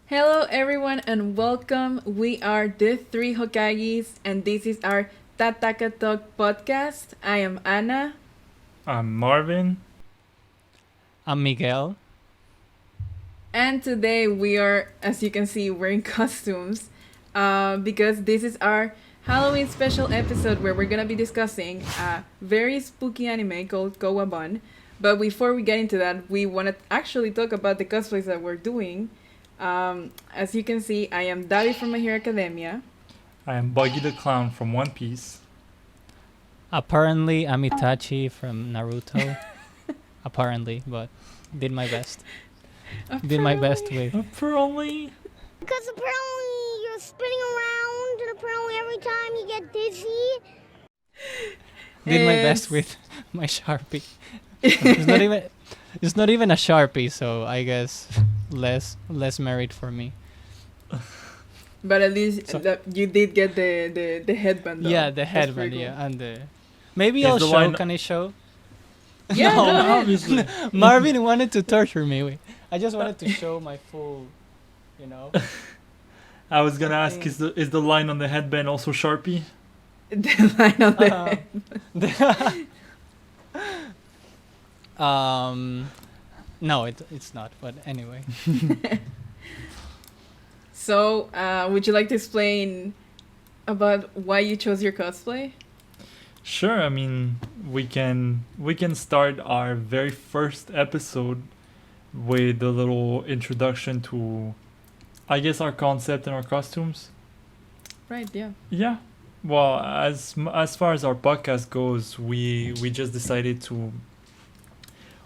Hello everyone and welcome. We are the three Hokages and this is our Tatakatalk podcast. I am Anna. I'm Marvin. I'm Miguel. And today we are, as you can see, wearing costumes because this is our Halloween special episode where we're gonna be discussing a very spooky anime called KOWABON. But before we get into that, we want to actually talk about the cosplays that we're doing. As you can see, I am Davi from My Hero Academia. I am Buggy the Clown from One Piece. Apparently, I'm Itachi from Naruto. Apparently, but did my best. Did my best with. Apparently. Because apparently you're spinning around, and apparently every time you get dizzy. Did my best with my Sharpie. It's not even a Sharpie, so I guess less merit for me. But at least you did get the headband though. Yeah, the headband, cool. yeah, and the maybe I'll show. Can I show? Yeah, No, go ahead. Obviously. Marvin wanted to torture me. Wait, I just wanted to show my full, you know. I was gonna ask, is the line on the headband also Sharpie? The line on the head. No, it's not. But anyway. So, would you like to explain about why you chose your cosplay? Sure. I mean, we can start our very first episode with a little introduction to, I guess, our concept and our costumes. Right, yeah. Yeah. Well, as far as our podcast goes, we just decided to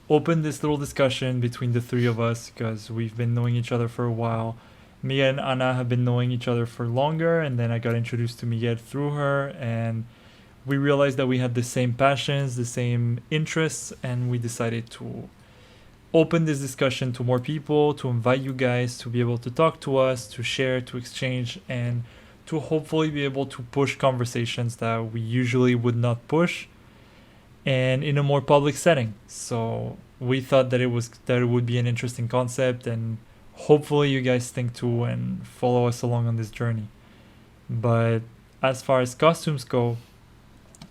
open this little discussion between the three of us because we've been knowing each other for a while. Miguel and Anna have been knowing each other for longer, and then I got introduced to Miguel through her, and we realized that we had the same passions, the same interests, and we decided to open this discussion to more people, to invite you guys to be able to talk to us, to share, to exchange, and to hopefully be able to push conversations that we usually would not push and in a more public setting. So we thought that it would be an interesting concept, and hopefully you guys think too and follow us along on this journey. But as far as costumes go,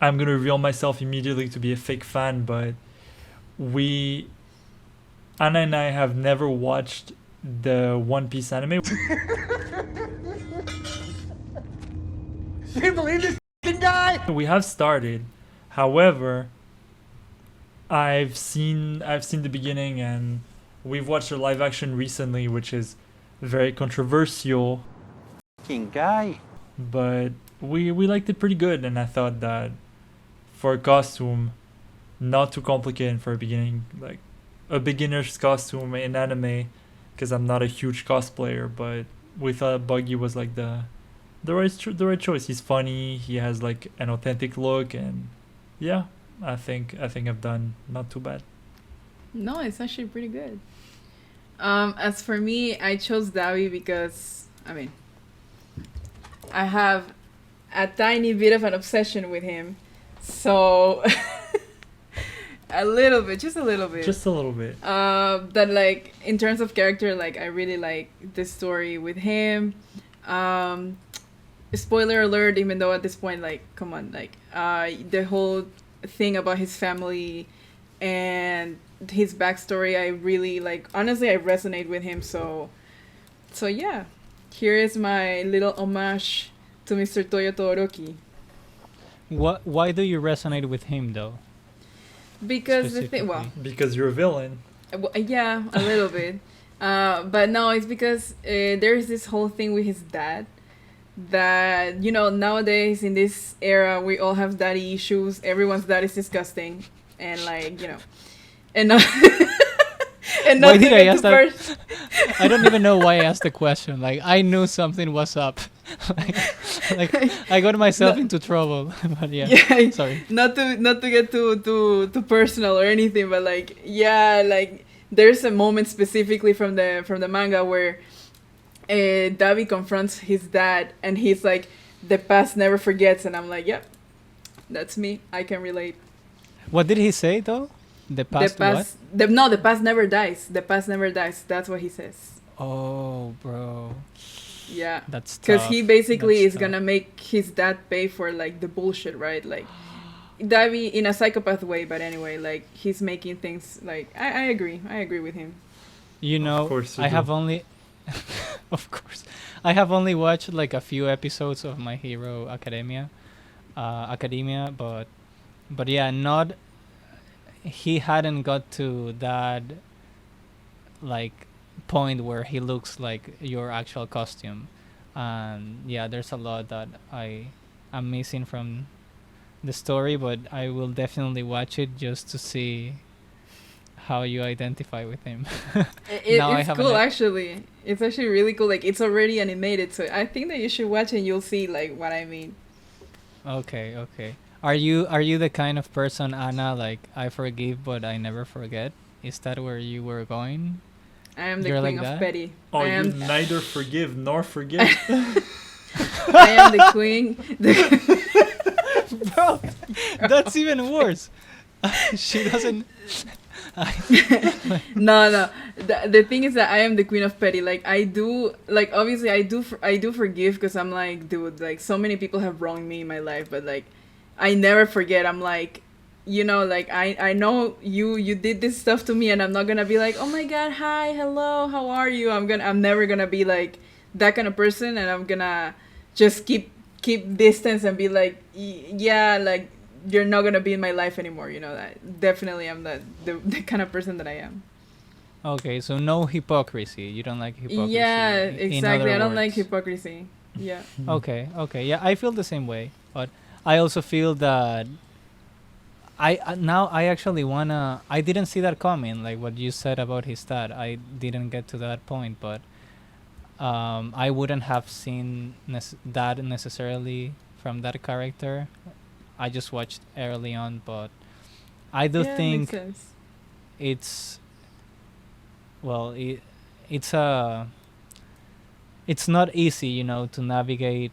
I'm gonna reveal myself immediately to be a fake fan, but Anna and I have never watched the One Piece anime. Can't believe this guy! We have started. However, I've seen the beginning, and we've watched a live action recently, which is very controversial. Fucking guy. But we liked it pretty good, and I thought that for a costume, not too complicated for a beginning, like a beginner's costume in anime, because I'm not a huge cosplayer, but we thought Buggy was like the right choice. He's funny, he has like an authentic look, and yeah, I think I've done not too bad. No, it's actually pretty good. As for me, I chose Davi because, I mean, I have a tiny bit of an obsession with him. So, just a little bit. That, like, in terms of character, like, I really like the story with him. Spoiler alert, even though at this point, like, come on, like, the whole thing about his family and his backstory, I really, like, honestly, I resonate with him. So yeah, here is my little homage to Mr. Toyo Todoroki. Why do you resonate with him though? Because the thing, well, Because you're a villain. yeah, a little bit. But no, it's because there's this whole thing with his dad that, you know, nowadays in this era, we all have daddy issues. Everyone's dad is disgusting. And, like, you know, and not, and not Why did I ask that? first. I don't even know why I asked the question. Like, I knew something was up. like I got myself into trouble. But yeah, sorry. Not to get too personal or anything, but like, yeah, like there's a moment specifically from the manga where Davi confronts his dad, and he's like, "The past never forgets," and I'm like, "Yep, that's me. I can relate." What did he say though? The past what? The past never dies. The past never dies. That's what he says. Oh, bro. Yeah. That's Because tough. he basically That's is gonna make his dad pay for like the bullshit, right? Like that be in a psychopath way, but anyway, like he's making things like I agree. I agree with him. You know, Of course you I do. have only, of course, I have only watched like a few episodes of My Hero Academia, but yeah, not. He hadn't got to that like point where he looks like your actual costume, and yeah, there's a lot that I am missing from the story, but I will definitely watch it just to see how you identify with him. Now I It's have cool an actually. It's actually really cool. Like it's already animated, so I think that you should watch it and you'll see like what I mean. Okay, okay. Are you the kind of person, Anna, like I forgive but I never forget? Is that where you were going? I am the You're queen like of that? petty. Oh, I you am neither forgive nor forget. I am the queen. Bro, that's even worse. She doesn't. No. The thing is that I am the queen of petty. Like I do, like obviously I do forgive because I'm like, dude, like so many people have wronged me in my life, but like I never forget. I'm like, you know, like I know you did this stuff to me, and I'm not gonna be like, oh my god, hi, hello, how are you? I'm never gonna be like that kind of person, and I'm gonna just keep distance and be like, yeah, like you're not gonna be in my life anymore. You know that definitely I'm the kind of person that I am. Okay, so no hypocrisy. You don't like hypocrisy. Yeah, in exactly. other I don't like words. hypocrisy. Yeah. Okay, okay. Yeah, I feel the same way, but I also feel that now I actually wanna. I didn't see that coming, like what you said about his dad. I didn't get to that point, but I wouldn't have seen that necessarily from that character. I just watched early on, but I do Yeah, makes think sense. it's well, it's a it's not easy, to navigate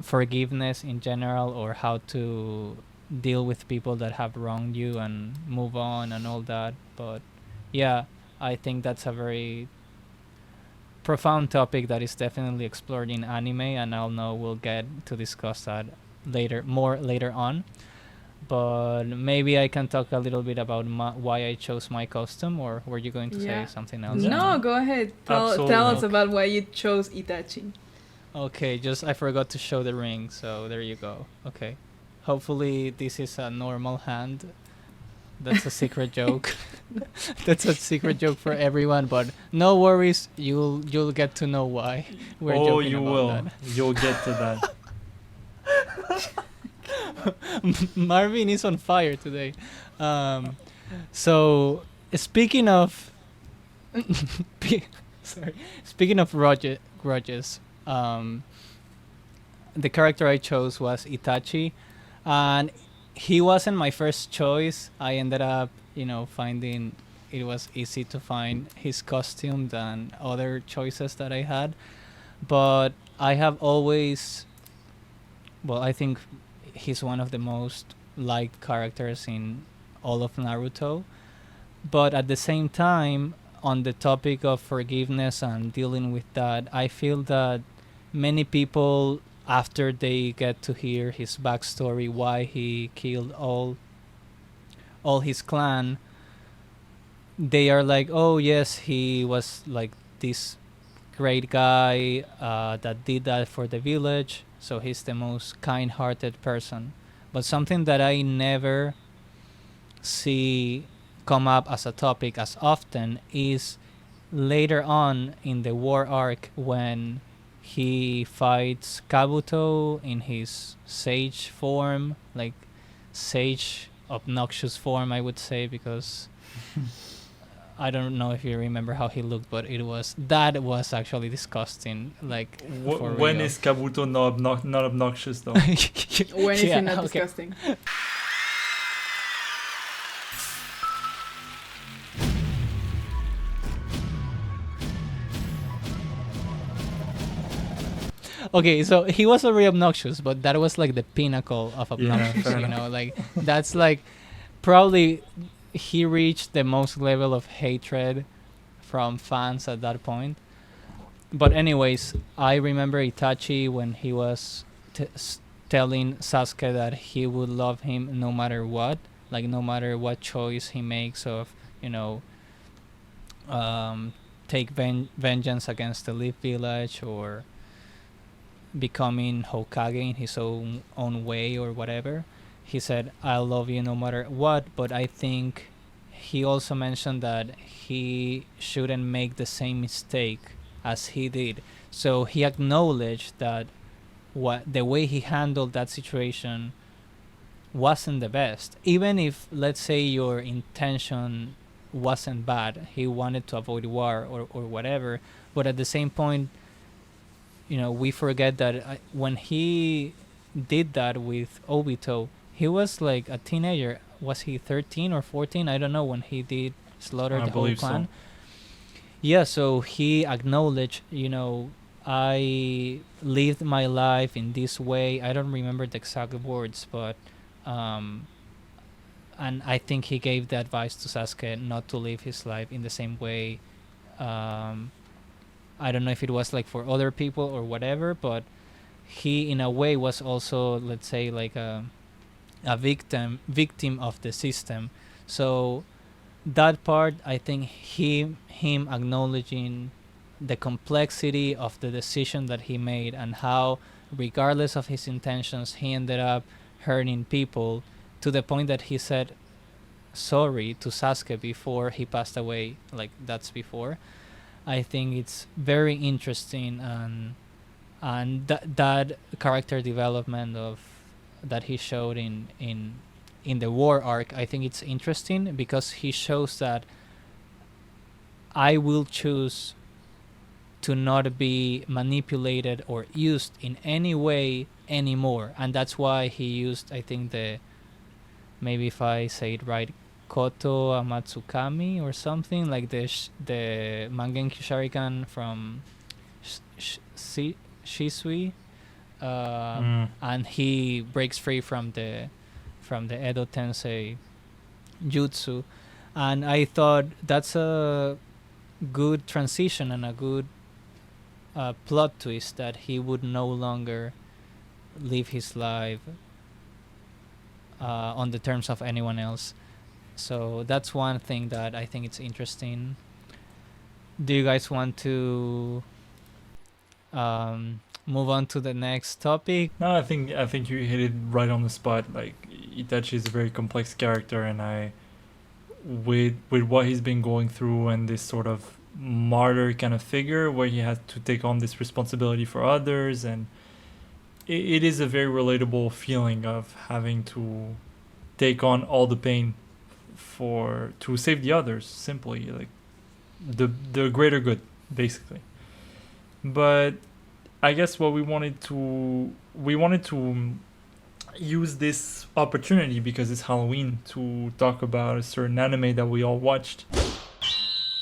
forgiveness in general, or how to deal with people that have wronged you and move on and all that. But yeah, I think that's a very profound topic that is definitely explored in anime, and I'll know we'll get to discuss that more later on. But maybe I can talk a little bit about why I chose my costume, or were you going to Yeah. say something else? Yeah. No, Anna? go ahead. Absolutely. Tell us Okay. about why you chose Itachi. Okay, just I forgot to show the ring, so there you go. Okay. Hopefully this is a normal hand. That's a secret joke. That's a secret joke for everyone, but no worries, you'll get to know why we're Oh, joking you about will. that. You'll get to that. Marvin is on fire today. So speaking of sorry, speaking of grudges, the character I chose was Itachi, and he wasn't my first choice. I ended up, finding it was easy to find his costume than other choices that I had. But I have always, well, I think he's one of the most liked characters in all of Naruto. But at the same time, on the topic of forgiveness and dealing with that, I feel that many people, after they get to hear his backstory, why he killed all his clan, they are like, oh yes, he was like this great guy that did that for the village, so he's the most kind-hearted person. But something that I never see come up as a topic as often is later on in the war arc, when he fights Kabuto in his sage form, like sage obnoxious form, I would say, because I don't know if you remember how he looked, but that was actually disgusting. Like, for When real. is Kabuto not obnoxious though? When is Yeah, it not okay. disgusting? Okay, so he was already obnoxious, but that was like the pinnacle of obnoxious, fair enough. like that's like probably he reached the most level of hatred from fans at that point. But anyways, I remember Itachi when he was telling Sasuke that he would love him no matter what, like no matter what choice he makes of, you know, take vengeance against the Leaf Village or becoming Hokage in his own way or whatever. He said, "I'll love you no matter what," but I think he also mentioned that he shouldn't make the same mistake as he did. So he acknowledged that the way he handled that situation wasn't the best. Even if, let's say, your intention wasn't bad, he wanted to avoid war or whatever, but at the same point, you know, we forget that when he did that with Obito, he was like a teenager. Was he 13 or 14? I don't know, when he did slaughter the whole clan. So. Yeah, so he acknowledged, you know, I lived my life in this way. I don't remember the exact words, but and I think he gave the advice to Sasuke not to live his life in the same way. I don't know if it was like for other people or whatever, but he in a way was also, let's say, like a victim of the system. So that part, I think him acknowledging the complexity of the decision that he made and how, regardless of his intentions, he ended up hurting people to the point that he said sorry to Sasuke before he passed away. Like, that's before. I think it's very interesting, and that character development of that he showed in the war arc, I think it's interesting because he shows that I will choose to not be manipulated or used in any way anymore. And that's why he used, I think, maybe if I say it right, Koto Amatsukami or something, like the Mangenkyo Sharingan from Shisui, and he breaks free from the Edo Tensei jutsu. And I thought that's a good transition and a good plot twist, that he would no longer live his life on the terms of anyone else. So that's one thing that I think it's interesting. Do you guys want to move on to the next topic? No, I think you hit it right on the spot. Like, Itachi is a very complex character, and with what he's been going through and this sort of martyr kind of figure where he has to take on this responsibility for others, and it is a very relatable feeling of having to take on all the pain to save the others, simply, like the greater good, basically. But I guess what we wanted to use this opportunity, because it's Halloween, to talk about a certain anime that we all watched.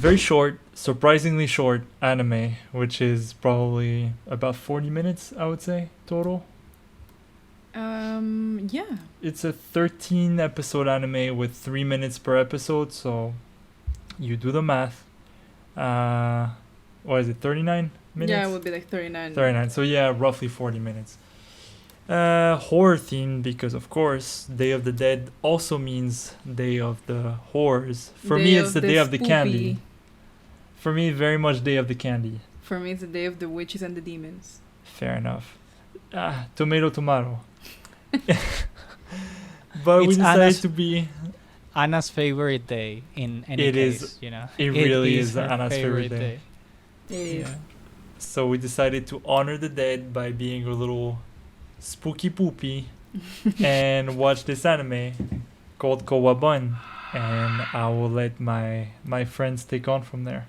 Very short, surprisingly short anime, which is probably about 40 minutes, I would say, total. Yeah. It's a 13 episode anime with 3 minutes per episode, so you do the math. What is it, 39 minutes? Yeah, it would be like 39. 39, so yeah, roughly 40 minutes. Horror themed, because of course Day of the Dead also means Day of the Horrors. For me, it's the Day of the Candy. For me, very much Day of the Candy. For me, it's the Day of the Witches and the Demons. Fair enough. Tomato. But It's we decided to be... Anna's favorite day in any case, is, you know. It really is her Anna's favorite day. It is. Yeah. So we decided to honor the dead by being a little spooky poopy and watch this anime called KOWABON, and I will let my friends take on from there.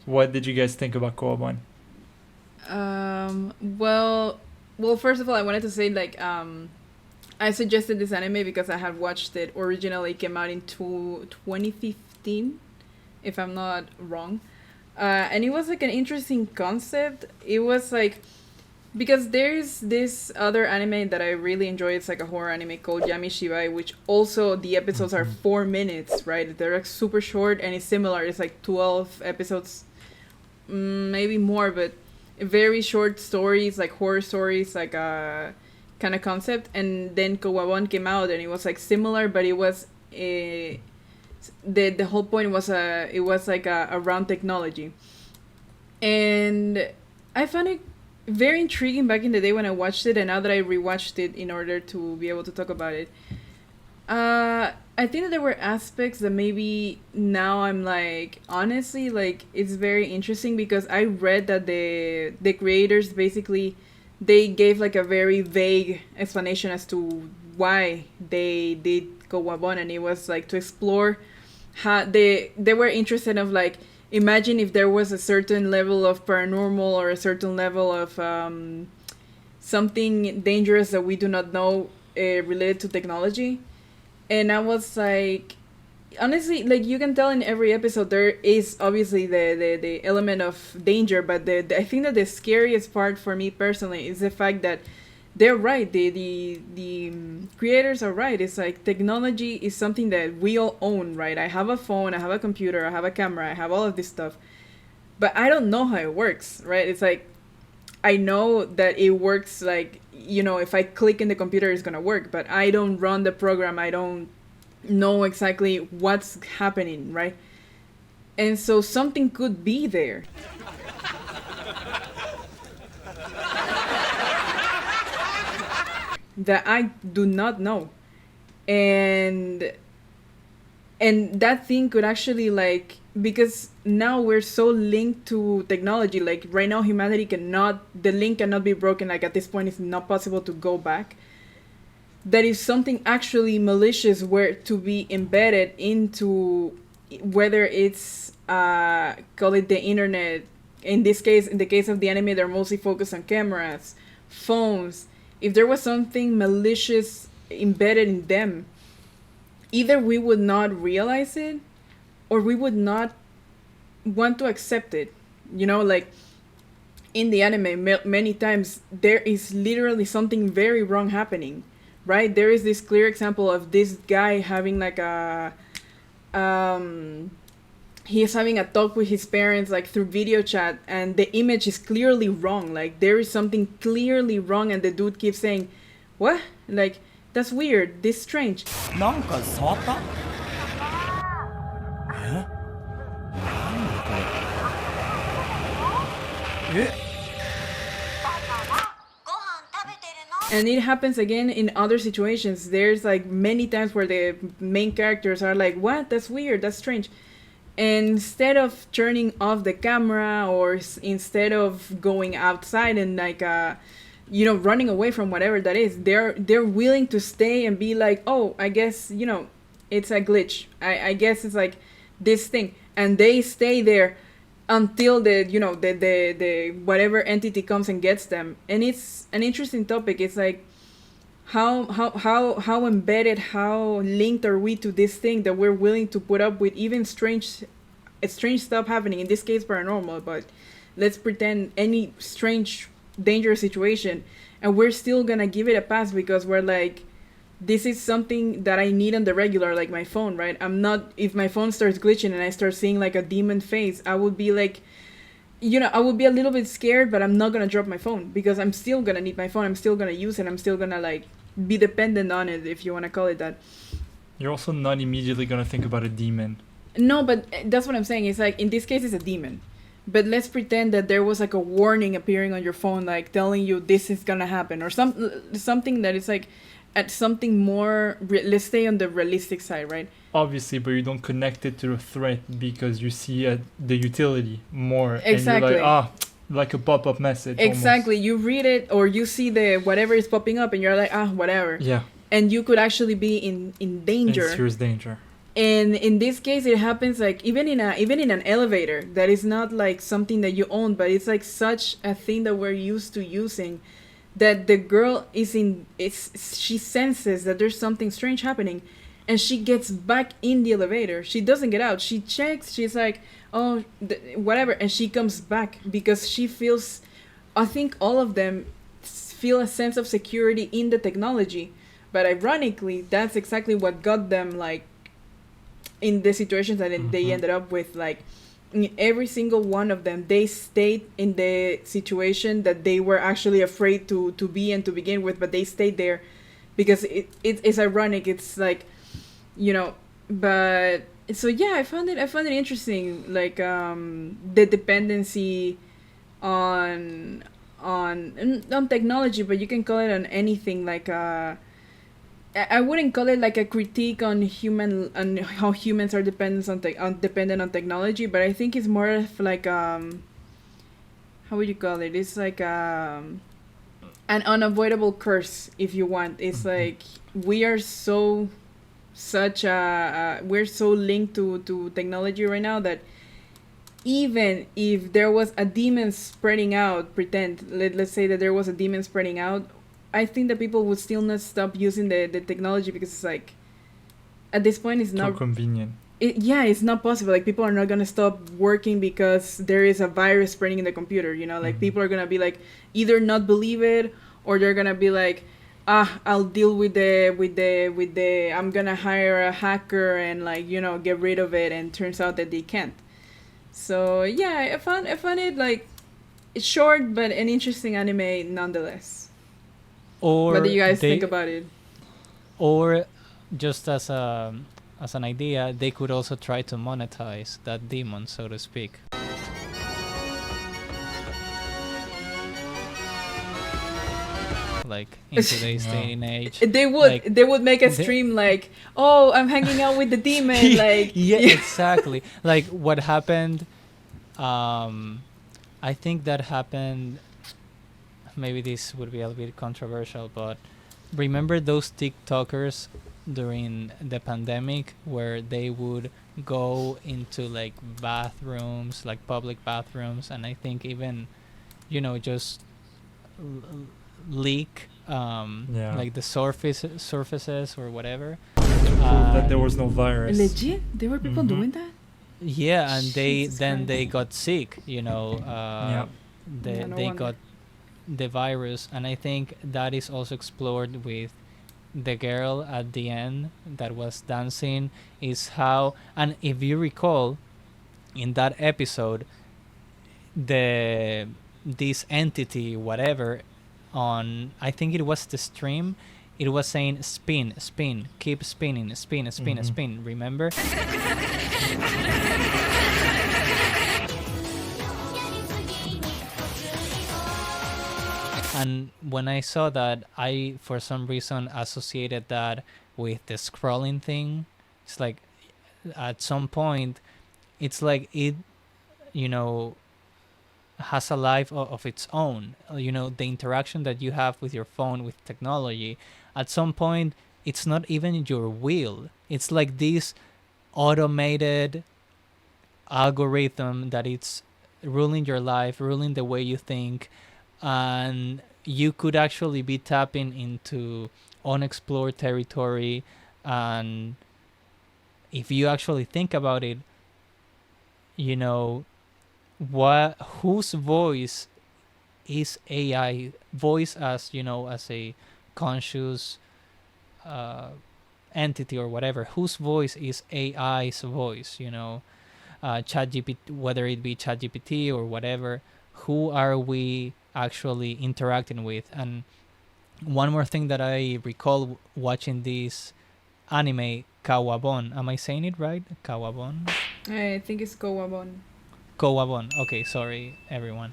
What did you guys think about KOWABON? Well, first of all, I wanted to say, like, I suggested this anime because I had watched it originally. It came out in 2015, if I'm not wrong. And it was like an interesting concept. It was like, Because there's this other anime that I really enjoy. It's like a horror anime called Yami Shibai, which also the episodes are 4 minutes, right? They're like super short, and it's similar. It's like 12 episodes, maybe more, but very short stories, like horror stories, like a kind of concept. And then Kowabon came out, and it was like similar, but it was the whole point was it was like around technology, and I found it very intriguing back in the day when I watched it, and now that I rewatched it in order to be able to talk about it, I think that there were aspects that maybe now I'm like, honestly, like it's very interesting because I read that the creators basically they gave like a very vague explanation as to why they did Kowabon, and it was like to explore how they were interested of like, imagine if there was a certain level of paranormal or a certain level of something dangerous that we do not know related to technology. And I was like, honestly, like you can tell in every episode there is obviously the element of danger, but I think that the scariest part for me personally is the fact that they're right. The creators are right. It's like technology is something that we all own, right? I have a phone, I have a computer, I have a camera, I have all of this stuff, but I don't know how it works, right? It's like I know that it works, like, you know, if I click in the computer it's gonna work, but I don't run the program. I don't know exactly what's happening, right? And so something could be there. That I do not know. And that thing could actually, like, because now we're so linked to technology, like right now humanity cannot, the link cannot be broken, like at this point it's not possible to go back, that if something actually malicious were to be embedded into, whether it's call it the internet, in this case, in the case of the anime they're mostly focused on cameras, phones, if there was something malicious embedded in them, either we would not realize it or we would not want to accept it. You know, like in the anime, many times there is literally something very wrong happening, right? There is this clear example of this guy having like a he is having a talk with his parents like through video chat, and the image is clearly wrong. Like there is something clearly wrong, and the dude keeps saying, what? Like, that's weird, this strange. なんか触った？え？なんだこれ？え？ And it happens again in other situations. There's like many times where the main characters are like, what? That's weird, that's strange. And instead of turning off the camera, or instead of going outside and like you know, running away from whatever that is, they're willing to stay and be like, oh, I guess, you know, it's a glitch. I guess it's like this thing, and they stay there until the, you know, the whatever entity comes and gets them. And it's an interesting topic. It's like how embedded, how linked are we to this thing that we're willing to put up with even strange stuff happening, in this case paranormal, but let's pretend any strange dangerous situation, and we're still gonna give it a pass because we're like, this is something that I need on the regular, like my phone, right? I'm not, if my phone starts glitching and I start seeing like a demon face, I would be like, you know, I would be a little bit scared, but I'm not gonna drop my phone because I'm still gonna need my phone. I'm still gonna use it. I'm still gonna like be dependent on it, if you want to call it that. You're also not immediately gonna think about a demon. No, but that's what I'm saying. It's like, in this case it's a demon, but let's pretend that there was like a warning appearing on your phone, like telling you this is gonna happen, or something that is like at something more let's stay on the realistic side, right? Obviously, but you don't connect it to the threat because you see the utility more. Exactly. And you're like, like a pop-up message. Exactly. Almost. You read it, or you see the whatever is popping up, and you're like, whatever. Yeah. And you could actually be in danger. In serious danger. And in this case, it happens like even in an elevator that is not like something that you own, but it's like such a thing that we're used to using, that the girl she senses that there's something strange happening, and she gets back in the elevator. She doesn't get out. She checks. She's like, oh, whatever, and she comes back because she feels, I think all of them feel a sense of security in the technology. But ironically, that's exactly what got them like in the situations that they ended up with. Like in every single one of them, they stayed in the situation that they were actually afraid to be and to begin with, but they stayed there because it's ironic. It's like, you know, but so yeah, I found it interesting, like the dependency on on technology, but you can call it on anything. Like I wouldn't call it like a critique on how humans are dependent on technology, but I think it's more of like how would you call it? It's like an unavoidable curse, if you want. It's like we are we're so linked to technology right now that even if there was a demon spreading out, let's say that there was a demon spreading out, I think that people would still not stop using the technology, because it's like at this point it's Too not convenient. it's not possible. Like people are not gonna stop working because there is a virus spreading in the computer, you know. Like people are gonna be like either not believe it, or they're gonna be like, I'll deal with the I'm gonna hire a hacker and, like, you know, get rid of it, and turns out that they can't. So yeah, I found it like it's short but an interesting anime nonetheless. Or What do you guys they- think about it? Or just as an idea, they could also try to monetize that demon, so to speak. Like in today's day and age. They would make a they- stream like, oh, I'm hanging out with the demon, like yeah, exactly. Like what happened, I think that happened, maybe this would be a bit controversial, but remember those TikTokers during the pandemic where they would go into like bathrooms, like public bathrooms, and I think even, you know, just leak Yeah. like the surfaces or whatever. That there was no virus. legit. There were people doing that. Yeah, and Jesus they Christ. got sick, you know. Yeah. Yeah, no They wonder. got the virus, and I think that is also explored with the girl at the end that was dancing. Is how, and if you recall, in that episode, this entity, whatever, on, I think it was the stream, it was saying spin, spin, keep spinning, spin, spin, Mhm. spin. Remember? And when I saw that, I for some reason associated that with the scrolling thing. It's like at some point, it's like it, you know, has a life of its own. You know, the interaction that you have with your phone, with technology, at some point, it's not even your will. It's like this automated algorithm that it's ruling your life, ruling the way you think, and you could actually be tapping into unexplored territory. And if you actually think about it, you know, whose voice is AI voice, as you know, as a conscious entity or whatever, whose voice is AI's voice, you know, ChatGPT, whether it be ChatGPT or whatever, who are we actually interacting with? And one more thing that I recall watching this anime, KOWABON. Am I saying it right? KOWABON? I think it's KOWABON. KOWABON. Okay, sorry everyone.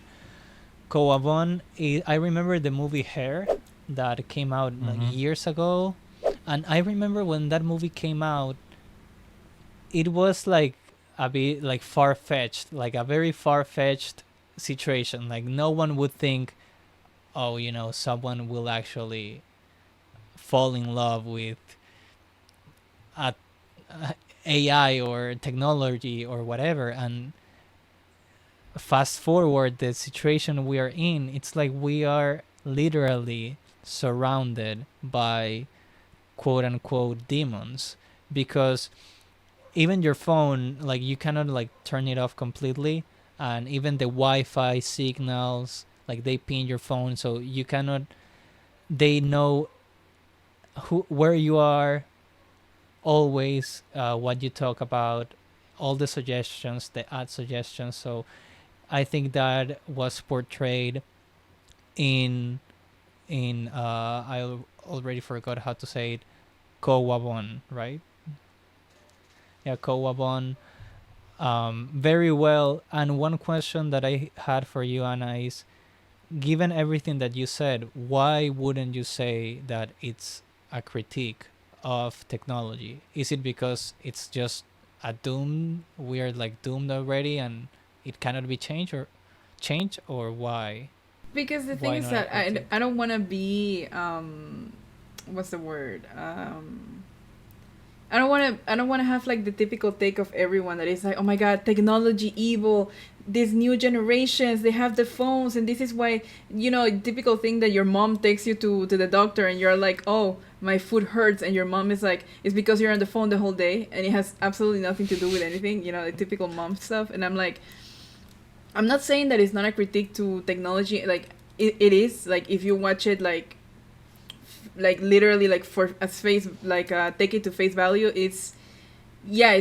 KOWABON, I remember the movie Hair that came out like years ago. And I remember when that movie came out, it was like a bit like far-fetched, like a very far-fetched situation. Like no one would think, oh, you know, someone will actually fall in love with a AI or technology or whatever. And fast forward the situation we are in, it's like we are literally surrounded by quote unquote demons, because even your phone, like you cannot like turn it off completely, and even the Wi-Fi signals, like they ping your phone, so you cannot they know where you are always, what you talk about, all the suggestions, the ad suggestions. So I think that was portrayed in already forgot how to say it, KOWABON, right? Yeah, KOWABON, very well. And one question that I had for you, Anna, is, given everything that you said, why wouldn't you say that it's a critique of technology? Is it because it's just a doom? We are like doomed already, and it cannot be changed, or why? Because the thing Why is not a that I, critique? I don't want to be what's the word, I don't want to have like the typical take of everyone that is like, oh my god, technology evil, these new generations, they have the phones, and this is why, typical thing that your mom takes you to the doctor and you're like, oh, my foot hurts, and your mom is like, it's because you're on the phone the whole day, and it has absolutely nothing to do with anything, the typical mom stuff. And I'm like, I'm not saying that it's not a critique to technology. Like it is. Like if you watch it, like literally, like for as face, like take it to face value. It's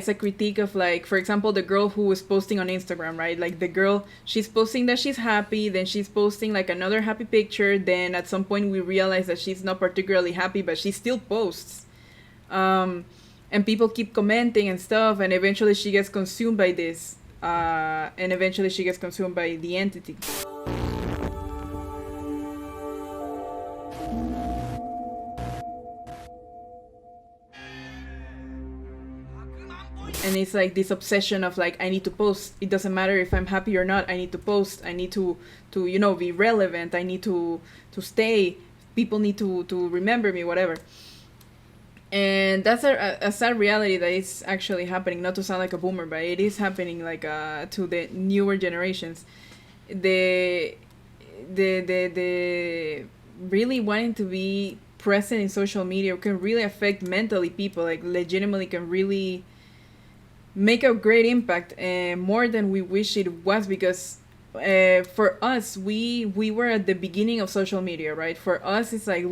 a critique of, like, for example, the girl who was posting on Instagram, right? Like the girl, she's posting that she's happy, then she's posting like another happy picture. Then at some point we realize that she's not particularly happy, but she still posts. And people keep commenting and stuff, and eventually she gets consumed by this. And eventually she gets consumed by the entity. And it's like this obsession of like, I need to post. It doesn't matter if I'm happy or not. I need to post. I need to be relevant. I need to stay. People need to remember me, whatever. And that's a sad reality that is actually happening. Not to sound like a boomer, but it is happening, like to the newer generations. The the really wanting to be present in social media can really affect mentally people. Like legitimately can really make a great impact, more than we wish it was, because for us, we were at the beginning of social media, right? For us, it's like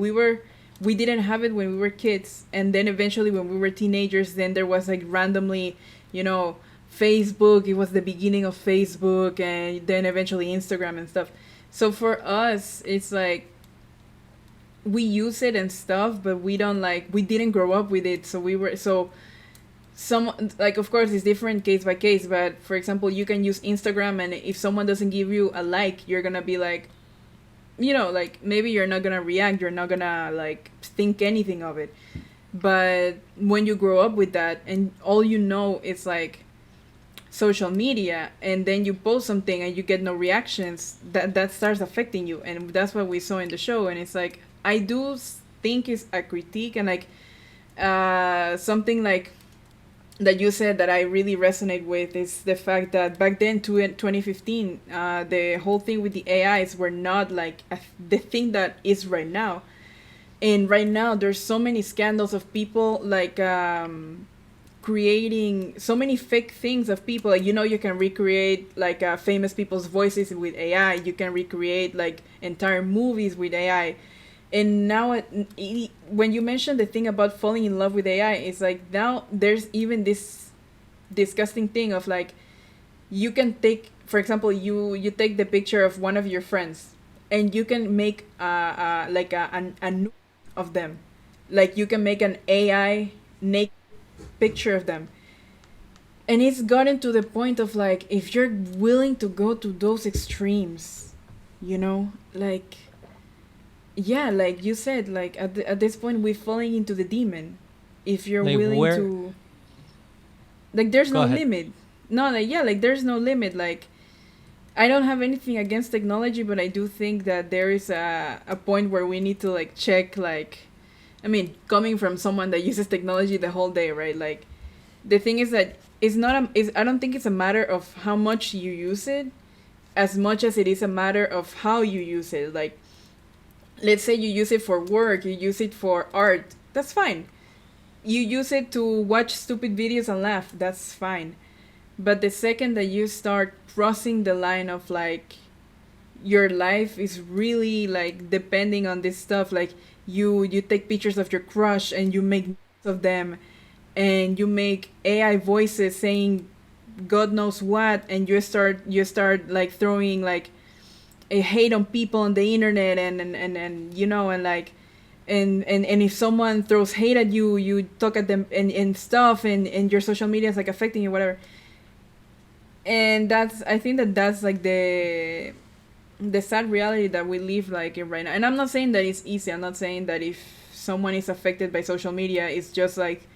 we didn't have it when we were kids, and then eventually when we were teenagers, then there was like randomly, Facebook. It was the beginning of Facebook, and then eventually Instagram and stuff. So for us, it's like we use it and stuff, but we didn't grow up with it, so we were so some, like, of course it's different case by case, but for example, you can use Instagram, and if someone doesn't give you a like, you're gonna be like, like maybe you're not gonna react, you're not gonna like think anything of it. But when you grow up with that and all is like social media, and then you post something and you get no reactions, that starts affecting you. And that's what we saw in the show. And it's like, I do think it's a critique, and like something like that you said that I really resonate with is the fact that back then, 2015, the whole thing with the AIs were not like the thing that is right now. And right now there's so many scandals of people like creating so many fake things of people. Like, you can recreate like famous people's voices with AI. You can recreate like entire movies with AI. And now when you mentioned the thing about falling in love with AI, it's like now there's even this disgusting thing of like, you can take, for example, you take the picture of one of your friends, and you can make like a nude of them. Like you can make an AI naked picture of them. And it's gotten to the point of like, if you're willing to go to those extremes, like, yeah, like you said, like at this point we're falling into the demon. If you're Like willing where? to, like, there's Go no ahead. limit. No, like, yeah, like there's no limit. Like, I don't have anything against technology, but I do think that there is a point where we need to like check, like, I mean, coming from someone that uses technology the whole day, right? Like, the thing is that it's not I don't think it's a matter of how much you use it, as much as it is a matter of how you use it. Like, let's say you use it for work, you use it for art, that's fine. You use it to watch stupid videos and laugh, that's fine. But the second that you start crossing the line of like, your life is really like depending on this stuff. Like you take pictures of your crush and you make of them, and you make AI voices saying God knows what, and you start like throwing like a hate on people on the internet, and you know, and like and if someone throws hate at you, you talk at them and stuff, and your social media is like affecting you, whatever. And that's, I think that that's like the sad reality that we live like in right now. And I'm not saying that it's easy. I'm not saying that if someone is affected by social media, it's just like,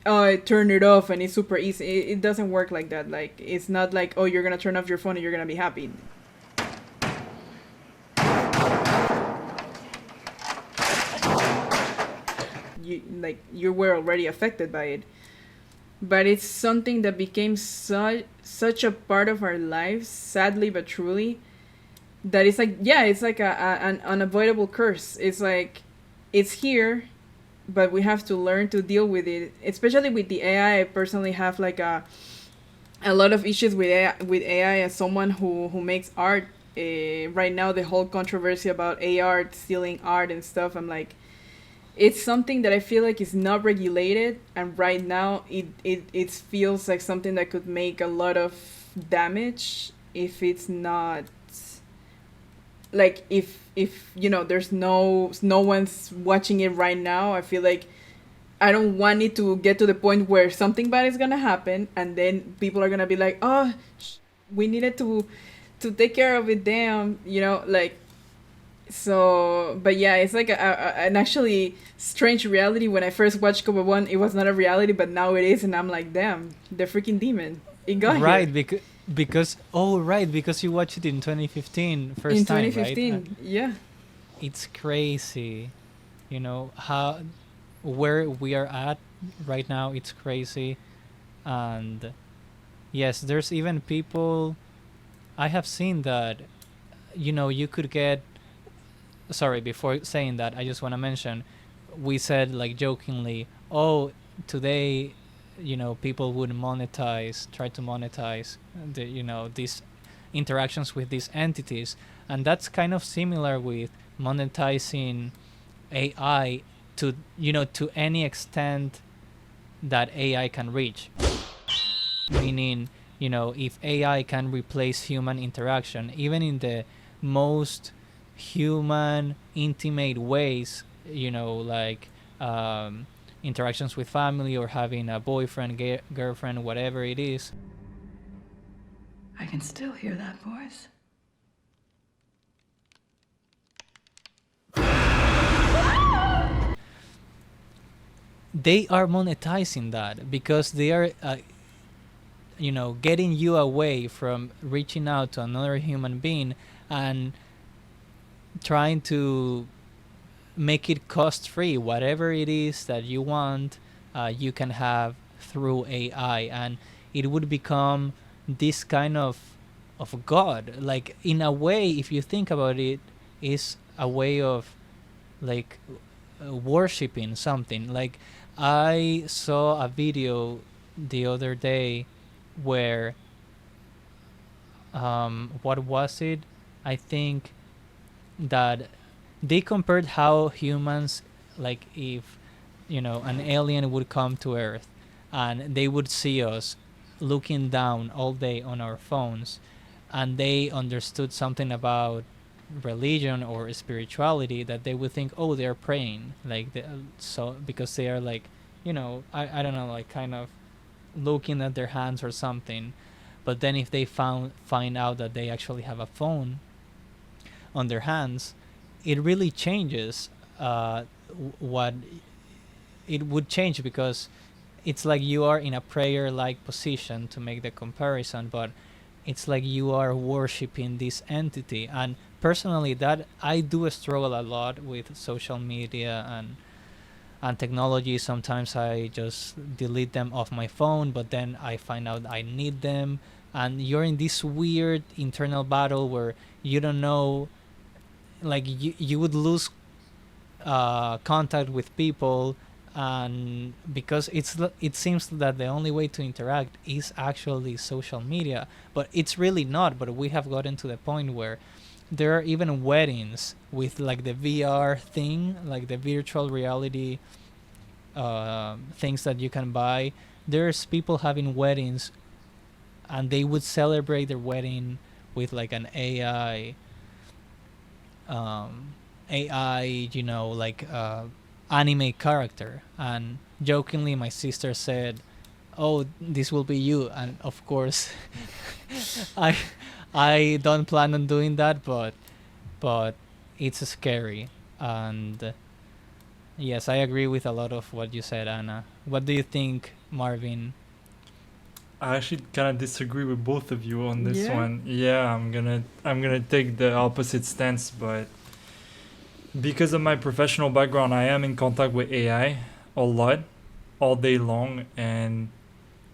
oh, I turn it off and it's super easy. It doesn't work like that. Like, it's not like, oh, you're gonna turn off your phone and you're gonna be happy. You were already affected by it. But it's something that became such a part of our lives, sadly but truly, that it's like, yeah, it's like an unavoidable curse. It's like, it's here, but we have to learn to deal with it. Especially with the AI, I personally have like a lot of issues with AI as someone who makes art. Right now, the whole controversy about AR stealing art and stuff, I'm like, it's something that I feel like is not regulated, and right now it feels like something that could make a lot of damage if it's not, like, if you know, there's no one's watching it right now. I feel like I don't want it to get to the point where something bad is gonna happen, and then people are gonna be like, oh, we needed to take care of it, damn, you know, like. So, but yeah, it's like an actually strange reality. When I first watched KOWABON, it was not a reality, but now it is, and I'm like, damn, the freaking demon, it got Right, here. because you watched it in 2015 first In time, 2015, right? yeah. It's crazy, you know, how where we are at right now. It's crazy. And yes, there's even people, I have seen that, you know, you could get, sorry, before saying that, I just want to mention, we said like jokingly, oh, today, you know, people would try to monetize the, you know, these interactions with these entities. And that's kind of similar with monetizing AI to, you know, to any extent that AI can reach. Meaning, you know, if AI can replace human interaction, even in the most human, intimate ways, you know, like interactions with family or having a boyfriend, girlfriend, whatever it is. I can still hear that voice. They are monetizing that because they are, you know, getting you away from reaching out to another human being and trying to make it cost free. Whatever it is that you want, you can have through AI, and it would become this kind of god. Like, in a way, if you think about it, is a way of like worshipping something. Like, I saw a video the other day where what was it? I think that they compared how humans, like, if, you know, an alien would come to Earth and they would see us looking down all day on our phones, and they understood something about religion or spirituality, that they would think, oh, they're praying, like, so because they are, like, you know, I don't know, like, kind of looking at their hands or something. But then if they find out that they actually have a phone on their hands, it really changes what it would change, because it's like you are in a prayer like position, to make the comparison, but it's like you are worshiping this entity. And personally, that I do struggle a lot with social media and technology. Sometimes I just delete them off my phone, but then I find out I need them, and you're in this weird internal battle where you don't know, like, you would lose contact with people, and because it seems that the only way to interact is actually social media, but it's really not. But we have gotten to the point where there are even weddings with like the VR thing, like the virtual reality things that you can buy. There's people having weddings, and they would celebrate their wedding with like an AI, like anime character. And jokingly, my sister said, "Oh, this will be you." And of course, I I don't plan on doing that, but it's scary. And yes, I agree with a lot of what you said, Anna. What do you think, Marvin? I actually kind of disagree with both of you on this Yeah? one. Yeah, I'm gonna take the opposite stance, but because of my professional background, I am in contact with AI a lot, all day long, and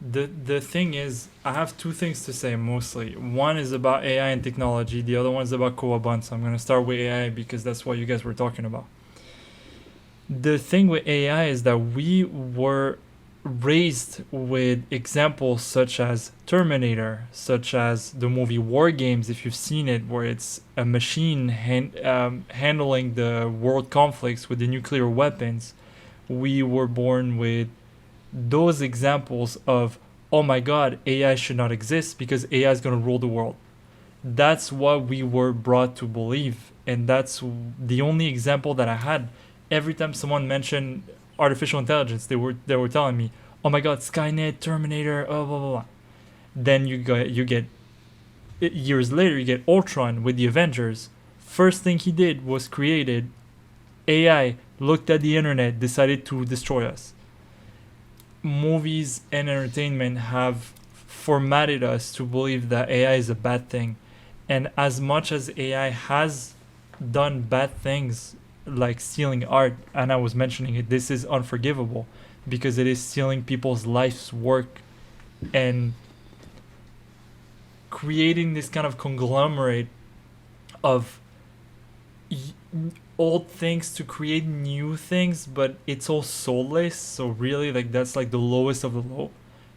the thing is, I have two things to say mostly. One is about AI and technology. The other one is about KOWABON. So I'm gonna start with AI because that's what you guys were talking about. The thing with AI is that we were raised with examples such as Terminator, such as the movie War Games, if you've seen it, where it's a machine handling the world conflicts with the nuclear weapons. We were born with those examples of, oh my god, AI should not exist because AI is going to rule the world. That's what we were brought to believe, and that's the only example that I had. Every time someone mentioned artificial intelligence, they were telling me, "Oh my God, Skynet, Terminator, blah blah blah." Then you get years later you get Ultron with the Avengers. First thing he did was created AI, looked at the internet, decided to destroy us. Movies and entertainment have formatted us to believe that AI is a bad thing. And as much as AI has done bad things like stealing art, and I was mentioning it, this is unforgivable because it is stealing people's life's work and creating this kind of conglomerate of old things to create new things, but it's all soulless. So really, like, that's like the lowest of the low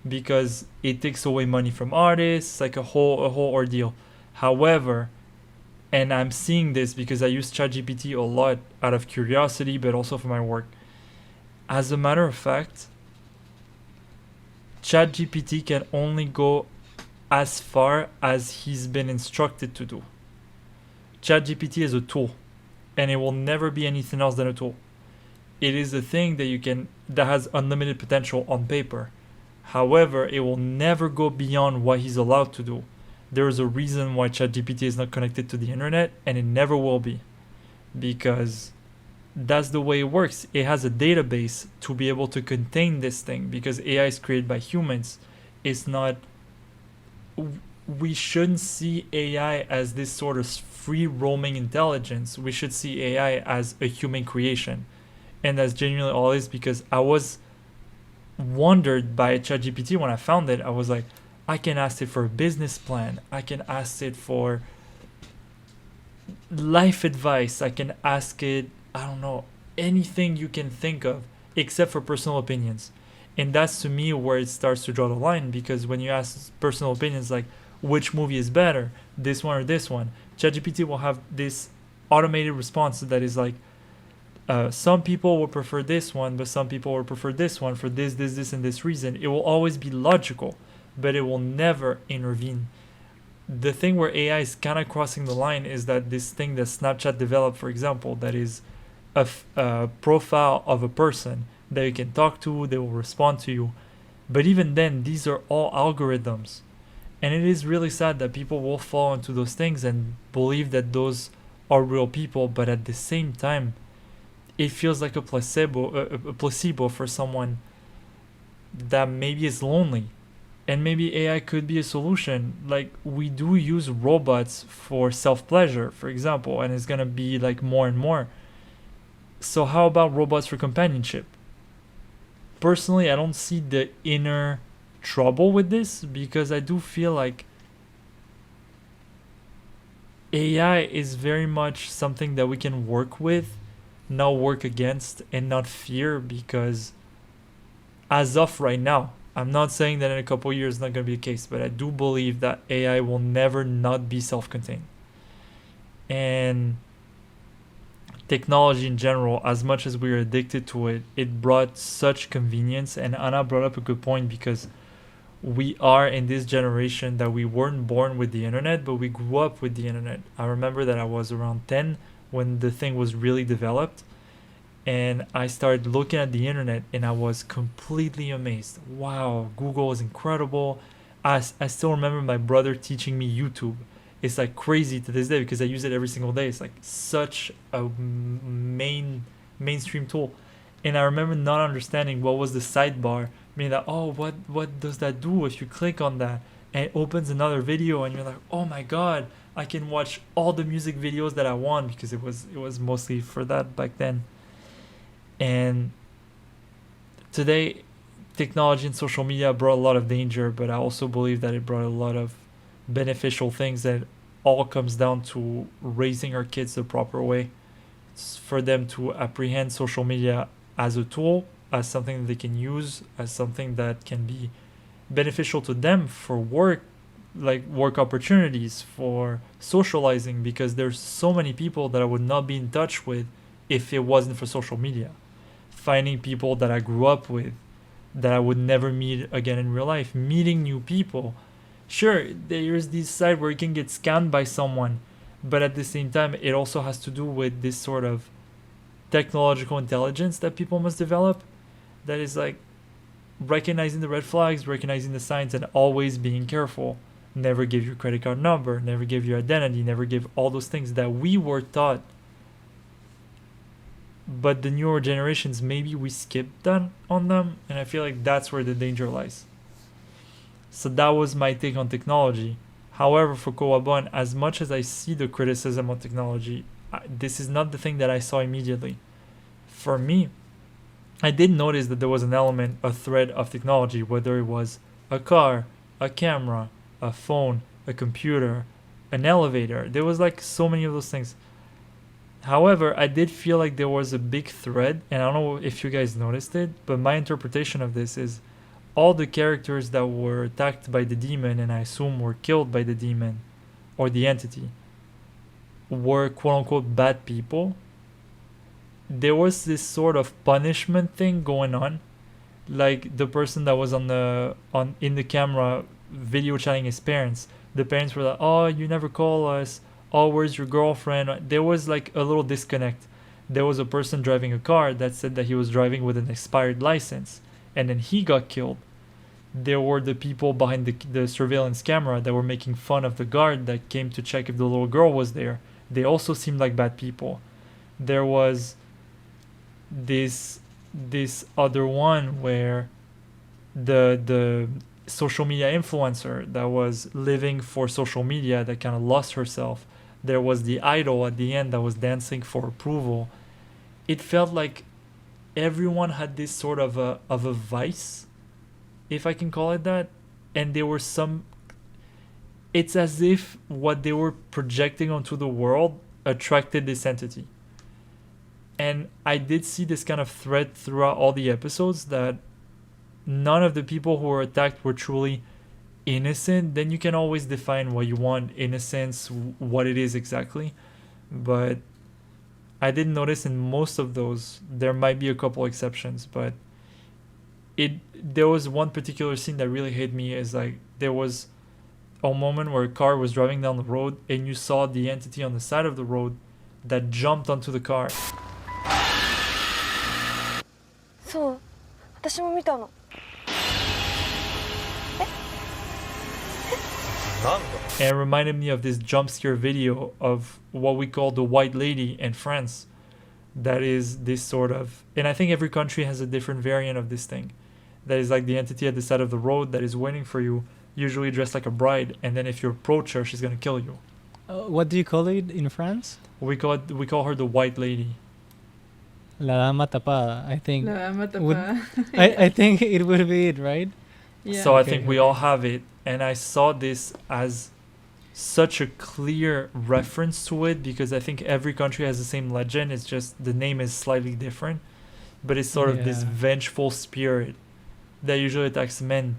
because it takes away money from artists, like a whole ordeal. However, and I'm seeing this because I use ChatGPT a lot out of curiosity, but also for my work. As a matter of fact, ChatGPT can only go as far as he's been instructed to do. ChatGPT is a tool, and it will never be anything else than a tool. It is a thing that has unlimited potential on paper. However, it will never go beyond what he's allowed to do. There is a reason why ChatGPT is not connected to the internet, and it never will be, because that's the way it works. It has a database to be able to contain this thing because AI is created by humans. It's not. We shouldn't see AI as this sort of free roaming intelligence. We should see AI as a human creation, and that's genuinely all it is. Because I was wondered by ChatGPT when I found it. I was like, I can ask it for a business plan. I can ask it for life advice. I can ask it, I don't know, anything you can think of except for personal opinions. And that's to me where it starts to draw the line, because when you ask personal opinions like which movie is better, this one or this one, ChatGPT will have this automated response that is like, some people will prefer this one, but some people will prefer this one for this, and this reason. It will always be logical, but it will never intervene. The thing where AI is kind of crossing the line is that this thing that Snapchat developed, for example, that is a profile of a person that you can talk to, they will respond to you. But even then, these are all algorithms. And it is really sad that people will fall into those things and believe that those are real people, but at the same time, it feels like a placebo for someone that maybe is lonely. And maybe AI could be a solution. Like, we do use robots for self-pleasure, for example, and it's gonna be like more and more. So how about robots for companionship? Personally, I don't see the inner trouble with this, because I do feel like AI is very much something that we can work with, not work against, and not fear, because as of right now, I'm not saying that in a couple of years it's not going to be the case, but I do believe that AI will never not be self-contained. And technology in general, as much as we're addicted to it, it brought such convenience. And Anna brought up a good point, because we are in this generation that we weren't born with the internet, but we grew up with the internet. I remember that I was around 10 when the thing was really developed, and I started looking at the internet and I was completely amazed. Wow, Google is incredible. I still remember my brother teaching me YouTube. It's like crazy to this day because I use it every single day. It's like such a mainstream tool. And I remember not understanding what was the sidebar, meaning that, oh, what does that do if you click on that? And it opens another video and you're like, oh my god, I can watch all the music videos that I want, because it was mostly for that back then. And today, technology and social media brought a lot of danger, but I also believe that it brought a lot of beneficial things, that all comes down to raising our kids the proper way. It's for them to apprehend social media as a tool, as something that they can use, as something that can be beneficial to them for work, like work opportunities, for socializing, because there's so many people that I would not be in touch with if it wasn't for social media. Finding people that I grew up with that I would never meet again in real life, meeting new people. Sure, there's this side where you can get scammed by someone, but at the same time, it also has to do with this sort of technological intelligence that people must develop, that is like recognizing the red flags, recognizing the signs, and always being careful. Never give your credit card number, never give your identity, never give all those things that we were taught. But the newer generations, maybe we skipped that on them, and I feel like that's where the danger lies. So that was my take on technology. However, for KOWABON, as much as I see the criticism of technology, this is not the thing that I saw immediately. For me, I did notice that there was an element, a thread of technology, whether it was a car, a camera, a phone, a computer, an elevator. There was like so many of those things. However, I did feel like there was a big thread, and I don't know if you guys noticed it, but my interpretation of this is all the characters that were attacked by the demon, and I assume were killed by the demon or the entity, were quote unquote bad people. There was this sort of punishment thing going on, like the person that was in the camera video chatting his parents. The parents were like, "Oh, you never call us. Oh, where's your girlfriend?" There was like a little disconnect. There was a person driving a car that said that he was driving with an expired license, and then he got killed. There were the people behind the surveillance camera that were making fun of the guard that came to check if the little girl was there. They also seemed like bad people. There was this other one where the social media influencer that was living for social media that kind of lost herself. There was the idol at the end that was dancing for approval. It felt like everyone had this sort of a vice, if I can call it that, and there were some. It's as if what they were projecting onto the world attracted this entity. And I did see this kind of thread throughout all the episodes, that none of the people who were attacked were truly innocent. Then you can always define what you want innocence, what it is exactly. But I did notice in most of those, there might be a couple exceptions, but there was one particular scene that really hit me. Is like there was a moment where a car was driving down the road and you saw the entity on the side of the road that jumped onto the car. そう、私も見たの。 And it reminded me of this jump scare video of what we call the white lady in France. That is this sort of, and I think every country has a different variant of this thing. That is like the entity at the side of the road that is waiting for you, usually dressed like a bride, and then if you approach her, she's gonna kill you. What do you call it in France? We call her the white lady. La dama tapada, I think. La dama Would- tapada. I think it would be it, right? Yeah. So I Okay, think we all have it, and I saw this as such a clear reference to it, because I think every country has the same legend. It's just the name is slightly different, but it's sort of this Yeah. vengeful spirit that usually attacks men.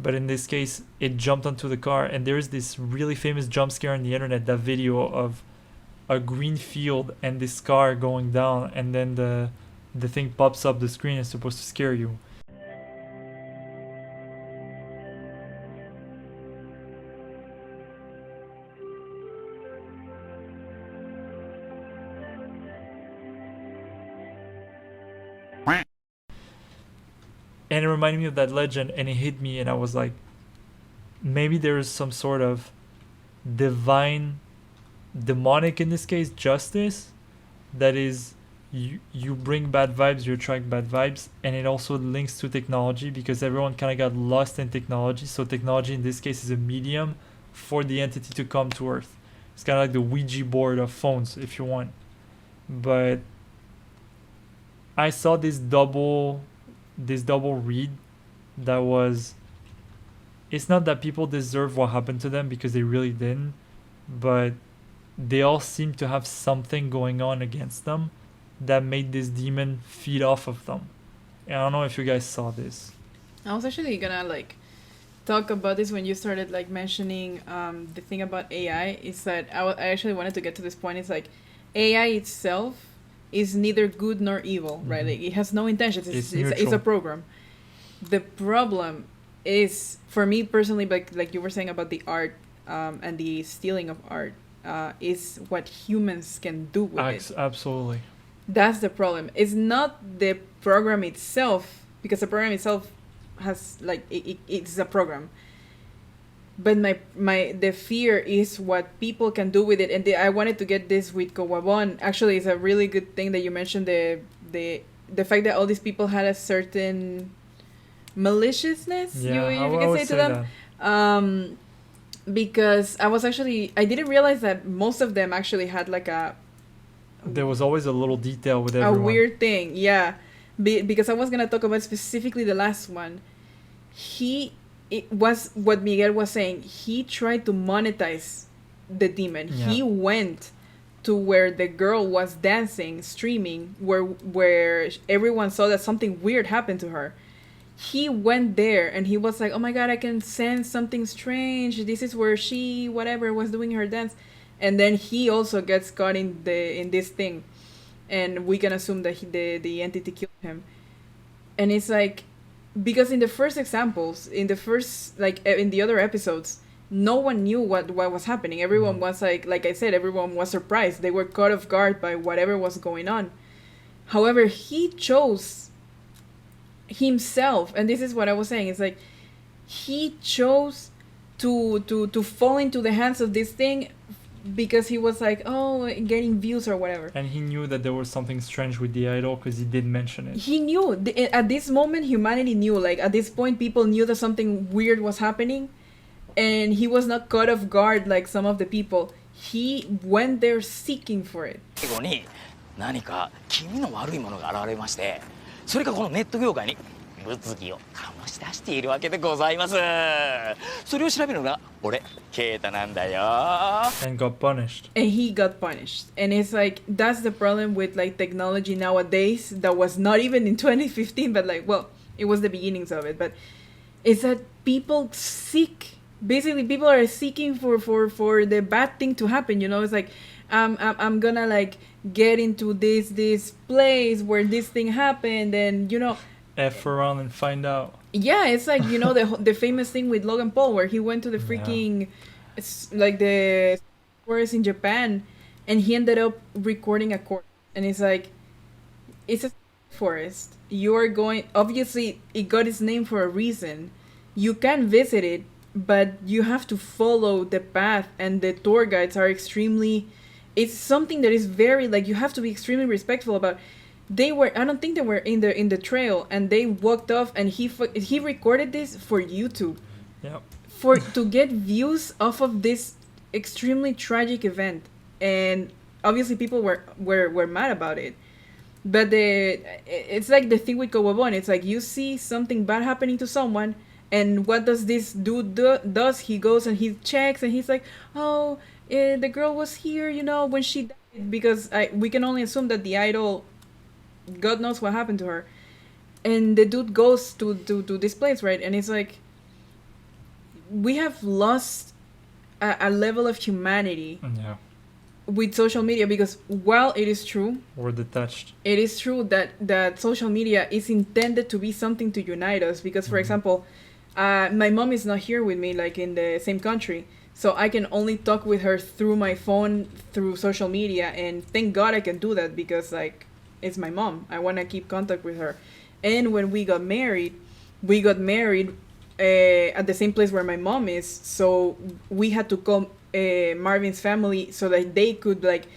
But in this case, it jumped onto the car, and there's this really famous jump scare on the internet, that video of a green field and this car going down, and then the thing pops up the screen. Is supposed to scare you. And it reminded me of that legend, and it hit me, and I was like, maybe there is some sort of divine, demonic in this case, justice that is, you bring bad vibes, you attract bad vibes. And it also links to technology, because everyone kind of got lost in technology. So technology in this case is a medium for the entity to come to Earth. It's kind of like the Ouija board of phones, if you want. But I saw this double read that was, it's not that people deserve what happened to them, because they really didn't, but they all seem to have something going on against them that made this demon feed off of them. And I don't know if you guys saw this. I was actually gonna like talk about this when you started like mentioning the thing about AI. Is that I actually wanted to get to this point. It's like AI itself is neither good nor evil, right? Like, it has no intentions. It's a program. The problem is, for me personally, like you were saying about the art and the stealing of art, is what humans can do with it. Absolutely. That's the problem. It's not the program itself, because the program itself has like it's a program. But the fear is what people can do with it. And I wanted to get this with KOWABON. Actually, it's a really good thing that you mentioned the fact that all these people had a certain maliciousness, Yeah, you can say to them. Because I didn't realize that most of them actually had like There was always a little detail with everyone. A weird thing, yeah. Because I was gonna talk about specifically the last one. It was what Miguel was saying. He tried to monetize the demon. Yeah. He went to where the girl was dancing, streaming, where everyone saw that something weird happened to her. He went there and he was like, "Oh my God, I can sense something strange. This is where she, whatever, was doing her dance." And then he also gets caught in this thing, and we can assume that the entity killed him. And it's like, because in the first examples, in the other episodes, no one knew what was happening. Everyone was like I said, everyone was surprised. They were caught off guard by whatever was going on. However, he chose himself, and this is what I was saying. It's like he chose to fall into the hands of this thing because he was like, oh, getting views or whatever. And he knew that there was something strange with the idol because he did mention it. He knew. At this moment, humanity knew. Like, at this point, people knew that something weird was happening. And he was not caught off guard like some of the people. He went there seeking for it. 最後に何か気味の悪いものが現れまして、それがこのネット業界に物議を醸し出しているわけでございます。それを調べるのが俺、ケイタなんだよ。 And got punished. And he got punished. And it's like, that's the problem with like technology nowadays that was not even in 2015, but like, well, it was the beginnings of it. But it's that people seek, basically people are seeking for the bad thing to happen, you know? It's like, I'm gonna like get into this place where this thing happened, and you know, F around and find out. yeah, it's like, you know, the famous thing with Logan Paul where he went to the freaking it's like the forest in Japan, and he ended up recording a corpse. And it's like, it's a forest, you are going, obviously it got its name for a reason. You can visit it, but you have to follow the path, and the tour guides are extremely, it's something that is very, like, you have to be extremely respectful about. I don't think they were in the trail, and they walked off, and he recorded this for YouTube. Yep. To get views off of this extremely tragic event. And obviously people were mad about it. But it's like the thing with KOWABON. It's like, you see something bad happening to someone, and what does this dude does? He goes and he checks, and he's like, oh, the girl was here, you know, when she died, because we can only assume that the idol, God knows what happened to her. And the dude goes to this place, right? And it's like, we have lost a level of humanity Yeah. with social media, because while it is true, We're detached. it is true that social media is intended to be something to unite us. Because, for example, my mom is not here with me, like in the same country, so I can only talk with her through my phone, through social media, and thank God I can do that, because like it's my mom. I want to keep contact with her. And when we got married at the same place where my mom is, so we had to call Marvin's family so that they could like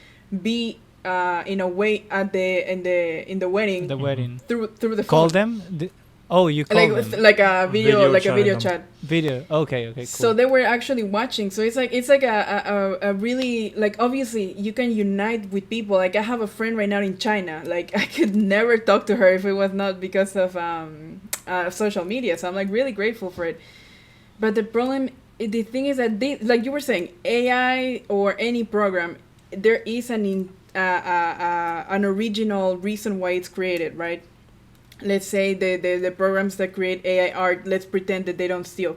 be in a way at the wedding The wedding. through the Call phone. them? Oh, you call like them. like a video, like a chat video them. chat. Video. Okay, cool. So they were actually watching. So it's like a really, like, obviously you can unite with people. Like I have a friend right now in China. Like I could never talk to her if it was not because of social media. So I'm like really grateful for it. But the thing is that like you were saying, AI or any program, there is an original reason why it's created, right? Let's say the programs that create AI art, let's pretend that they don't steal.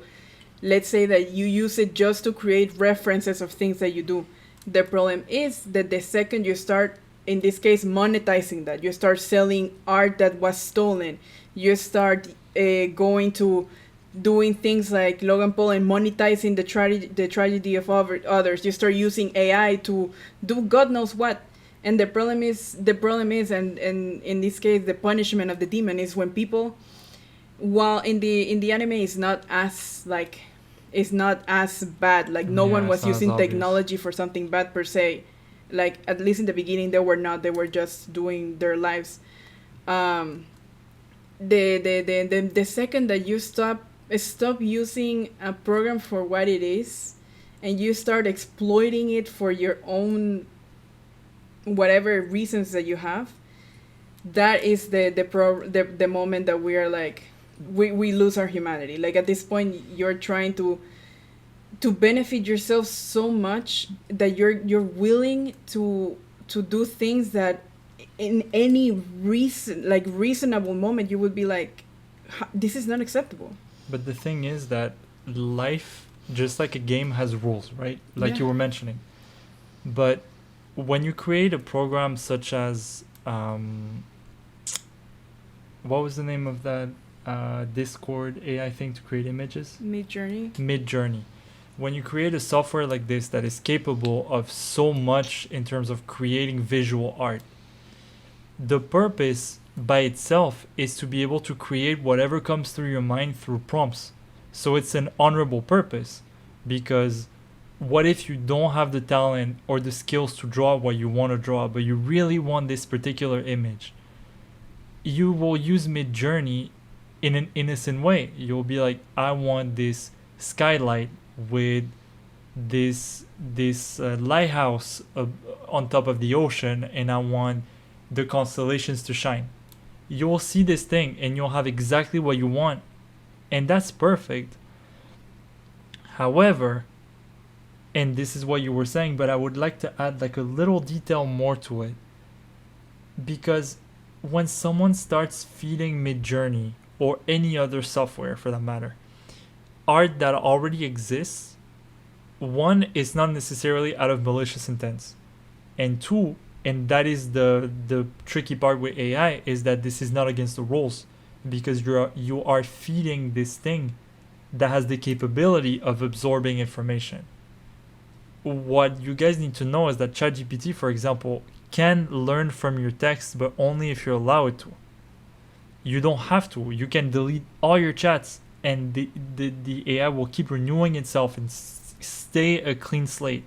Let's say that you use it just to create references of things that you do. The problem is that the second you start, in this case, monetizing that, you start selling art that was stolen, you start going to doing things like Logan Paul and monetizing the tragedy of others. You start using AI to do God knows what. And the problem is, and in this case, the punishment of the demon is when people, while in the anime is not as bad. Like no one was it's not as using obvious. technology for something bad per se. Like at least in the beginning, they were not. They were just doing their lives. The second that you stop using a program for what it is, and you start exploiting it for your own whatever reasons that you have, that is the moment that we are like we lose our humanity. Like at this point you're trying to benefit yourself so much that you're willing to do things that in any reasonable moment you would be like, this is not acceptable. But the thing is that life, just like a game, has rules, right? Like Yeah. you were mentioning. But when you create a program such as what was the name of that Discord AI thing to create images? Midjourney. When you create a software like this that is capable of so much in terms of creating visual art, the purpose by itself is to be able to create whatever comes through your mind through prompts. So it's an honorable purpose, because what if you don't have the talent or the skills to draw what you want to draw, but you really want this particular image? You will use Midjourney in an innocent way. You'll be like, I want this skylight with this lighthouse on top of the ocean, and I want the constellations to shine. You'll see this thing and you'll have exactly what you want, and that's perfect. However, and this is what you were saying, but I would like to add like a little detail more to it, because when someone starts feeding Midjourney or any other software for that matter art that already exists, one, is not necessarily out of malicious intents, and two, and that is the tricky part with AI, is that this is not against the rules, because you are feeding this thing that has the capability of absorbing information. What you guys need to know is that ChatGPT, for example, can learn from your text, but only if you're allowed to. You don't have to. You can delete all your chats, and the AI will keep renewing itself and stay a clean slate.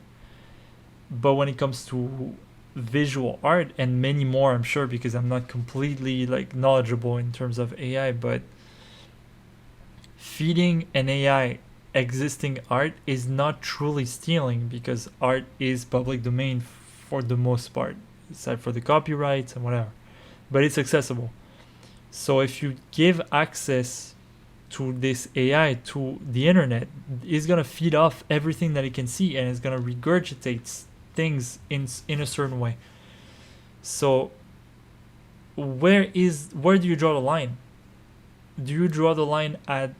But when it comes to visual art and many more, I'm sure, because I'm not completely like knowledgeable in terms of AI, but feeding an AI existing art is not truly stealing, because art is public domain for the most part, aside for the copyrights and whatever, but it's accessible. So if you give access to this AI to the internet, it's gonna feed off everything that it can see, and it's gonna regurgitate things in a certain way. So where do you draw the line? Do you draw the line at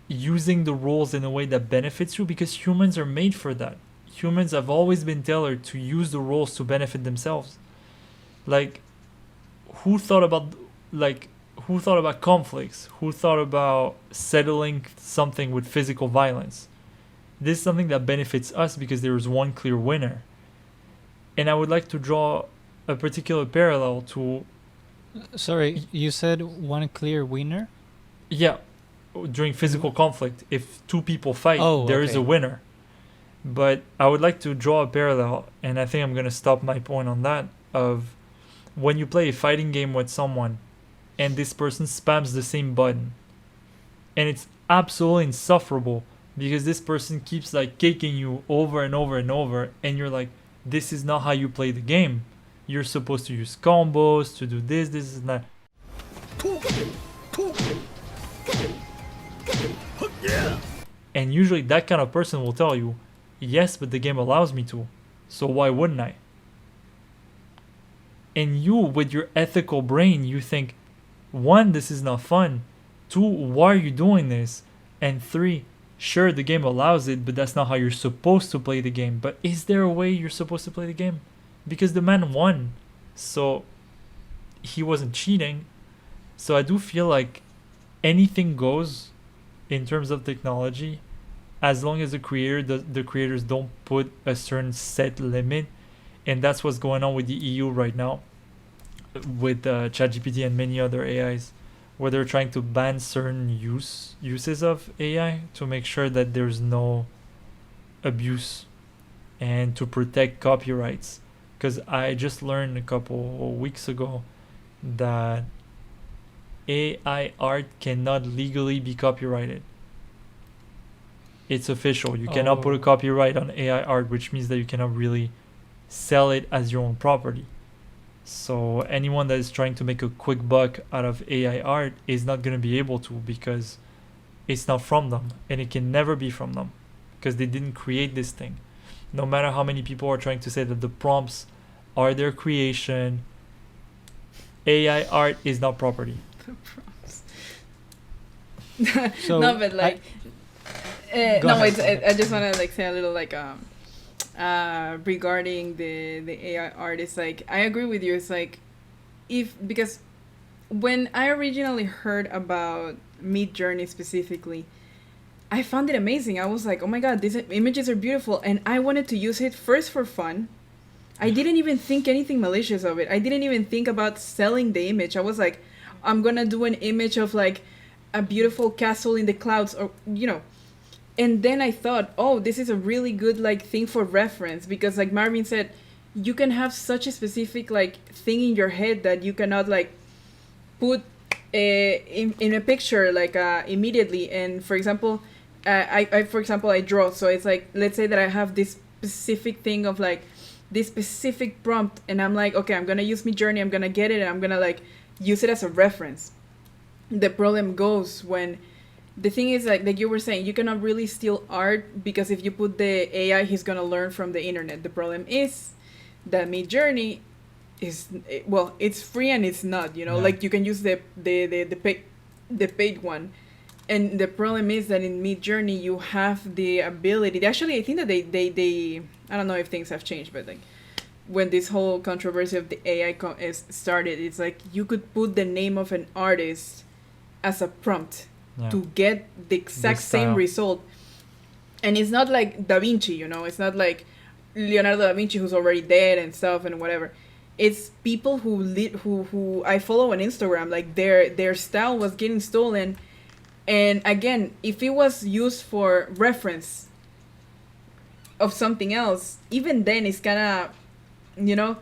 using the rules in a way that benefits you? Because humans are made for that. humans have always been tailored to use the roles to benefit themselves. Like, who thought about conflicts? Who thought about settling something with physical violence? This is something that benefits us because there is one clear winner. And I would like to draw a particular parallel to, Sorry, you said one clear winner? yeah, during physical conflict, if two people fight, Oh, there is okay. a winner. But I would like to draw a parallel, and I think I'm going to stop my point on that, of when you play a fighting game with someone and this person spams the same button, and it's absolutely insufferable because this person keeps like kicking you over and over and over, and you're like, this is not how you play the game. You're supposed to use combos to do this and that. And usually that kind of person will tell you, yes, but the game allows me to, so why wouldn't I? And you, with your ethical brain, you think, one, this is not fun. Two, why are you doing this? And three, sure, the game allows it, but that's not how you're supposed to play the game. But is there a way you're supposed to play the game? Because the man won, so he wasn't cheating. So I do feel like anything goes in terms of technology, as long as the creators don't put a certain set limit. And that's what's going on with the EU right now, with ChatGPT and many other AIs, where they're trying to ban certain uses of AI to make sure that there's no abuse and to protect copyrights. Because I just learned a couple of weeks ago that AI art cannot legally be copyrighted. It's official. You cannot put a copyright on AI art, which means that you cannot really sell it as your own property. So anyone that is trying to make a quick buck out of AI art is not going to be able to, because it's not from them, and it can never be from them because they didn't create this thing. No matter how many people are trying to say that the prompts are their creation, AI art is not property. The prompts. So no, but like, Go no, ahead. wait. I just want to like say a little like regarding the AI art. It's like I agree with you. It's like because when I originally heard about Mid Journey specifically, I found it amazing. I was like, oh my god, these images are beautiful, and I wanted to use it first for fun. I didn't even think anything malicious of it. I didn't even think about selling the image. I was like, I'm gonna do an image of like a beautiful castle in the clouds, or and then I thought, oh, this is a really good like thing for reference, because like Marvin said, you can have such a specific like thing in your head that you cannot like put in a picture like immediately. And for example, I draw, so it's like, let's say that I have this specific thing of like this specific prompt, and I'm like, okay, I'm gonna use Midjourney, I'm gonna get it, and I'm gonna like use it as a reference. The problem goes when the thing is like you were saying, you cannot really steal art, because if you put the AI, he's gonna learn from the internet. The problem is that Midjourney is, well, it's free and it's not, like you can use the paid one. And the problem is that in Midjourney you have the ability. Actually, I think that they I don't know if things have changed, but like when this whole controversy of the AI is started, it's like you could put the name of an artist as a prompt to get the exact same result. And it's not like Da Vinci, it's not like Leonardo da Vinci, who's already dead and stuff and whatever. It's people who I follow on Instagram, like their style was getting stolen. And again, if it was used for reference of something else, even then it's kind of,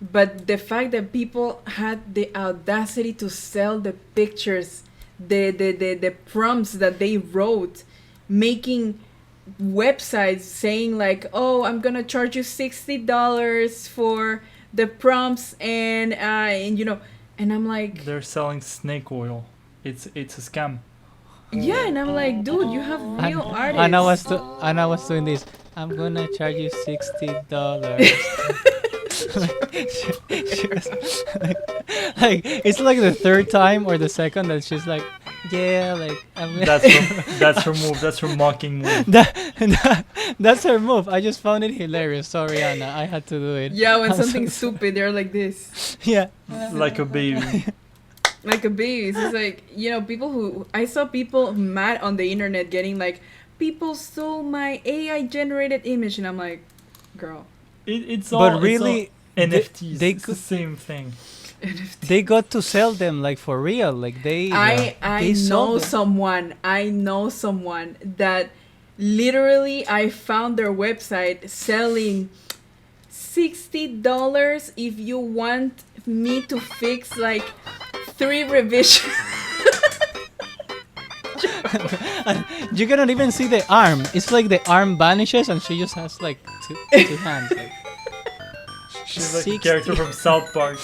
but the fact that people had the audacity to sell the pictures, the prompts that they wrote, making websites saying like, oh, I'm gonna charge you $60 for the prompts, and and I'm like, They're selling snake oil. It's a scam. yeah, and I'm like, dude, you have real artists. And I was doing this. I'm gonna charge you $60. Like, it's like the third time or the second that she's like, yeah, like I'm That's her move. That's her mocking move. that's her move. I just found it hilarious. Sorry, Anna, I had to do it. Yeah, when I'm so something's sorry. stupid, they're like this. Yeah. Like a baby. Like a baby. It's just like, people who... I saw people mad on the internet getting like, people stole my AI generated image. And I'm like, girl. It's all. But really, it's all NFTs. they it's the same thing. they got to sell them like for real. Like they I sold know them. someone that literally I found their website selling $60 if you want me to fix like 3 revisions. You cannot even see the arm. It's like the arm vanishes and she just has like two hands. Like, She's like a 60. character from South Park.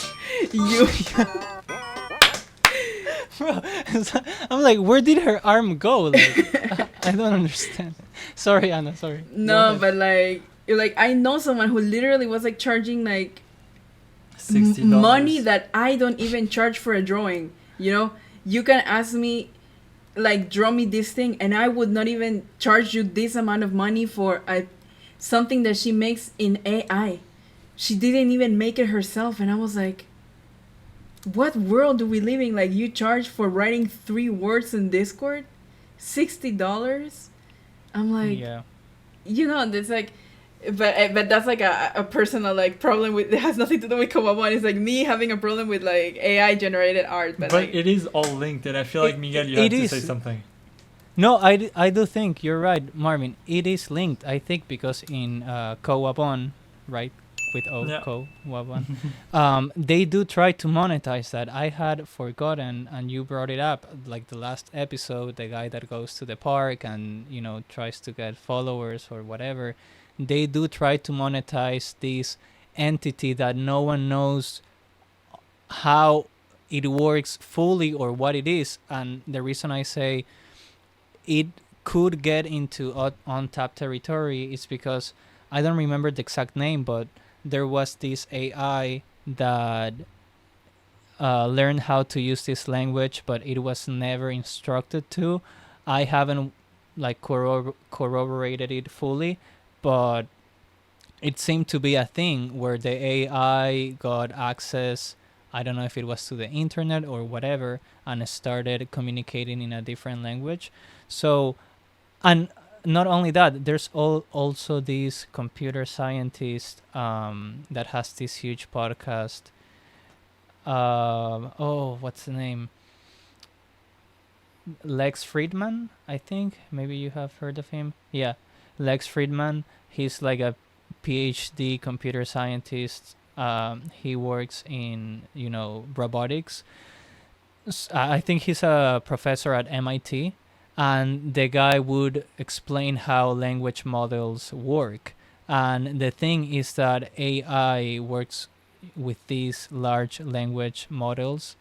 you bro, I'm like, where did her arm go? Like, I don't understand. Sorry, Anna. Sorry. Go No, ahead. but like I know someone who literally was like charging like $60. money that I don't even charge for a drawing. You can ask me like draw me this thing and I would not even charge you this amount of money for something that she makes in AI. She didn't even make it herself, and I was like, what world do we live in? Like, you charge for writing 3 words in Discord $60? I'm like, Yeah. that's like, but that's like a personal like problem with, it has nothing to do with KOWABON. It's like me having a problem with like AI generated art, but like, it is all linked, and I feel like Miguel, you have it to say is. something. No, I do think you're right, Marvin. It is linked, I think, because in KOWABON, right, with O, Yeah. KOWABON, they do try to monetize that. I had forgotten, and you brought it up, like the last episode, the guy that goes to the park and, tries to get followers or whatever. They do try to monetize this entity that no one knows how it works fully or what it is. And the reason I say it could get into untapped territory is because I don't remember the exact name, but there was this AI that learned how to use this language, but it was never instructed to. I haven't like corroborated it fully, but it seemed to be a thing where the AI got access, I don't know if it was to the internet or whatever, and started communicating in a different language. So, and not only that, there's also this computer scientist that has this huge podcast. What's the name? Lex Friedman, I think. Maybe you have heard of him. Yeah, Lex Friedman. He's like a PhD computer scientist. He works in robotics. I think he's a professor at MIT, and the guy would explain how language models work. And the thing is that AI works with these large language models,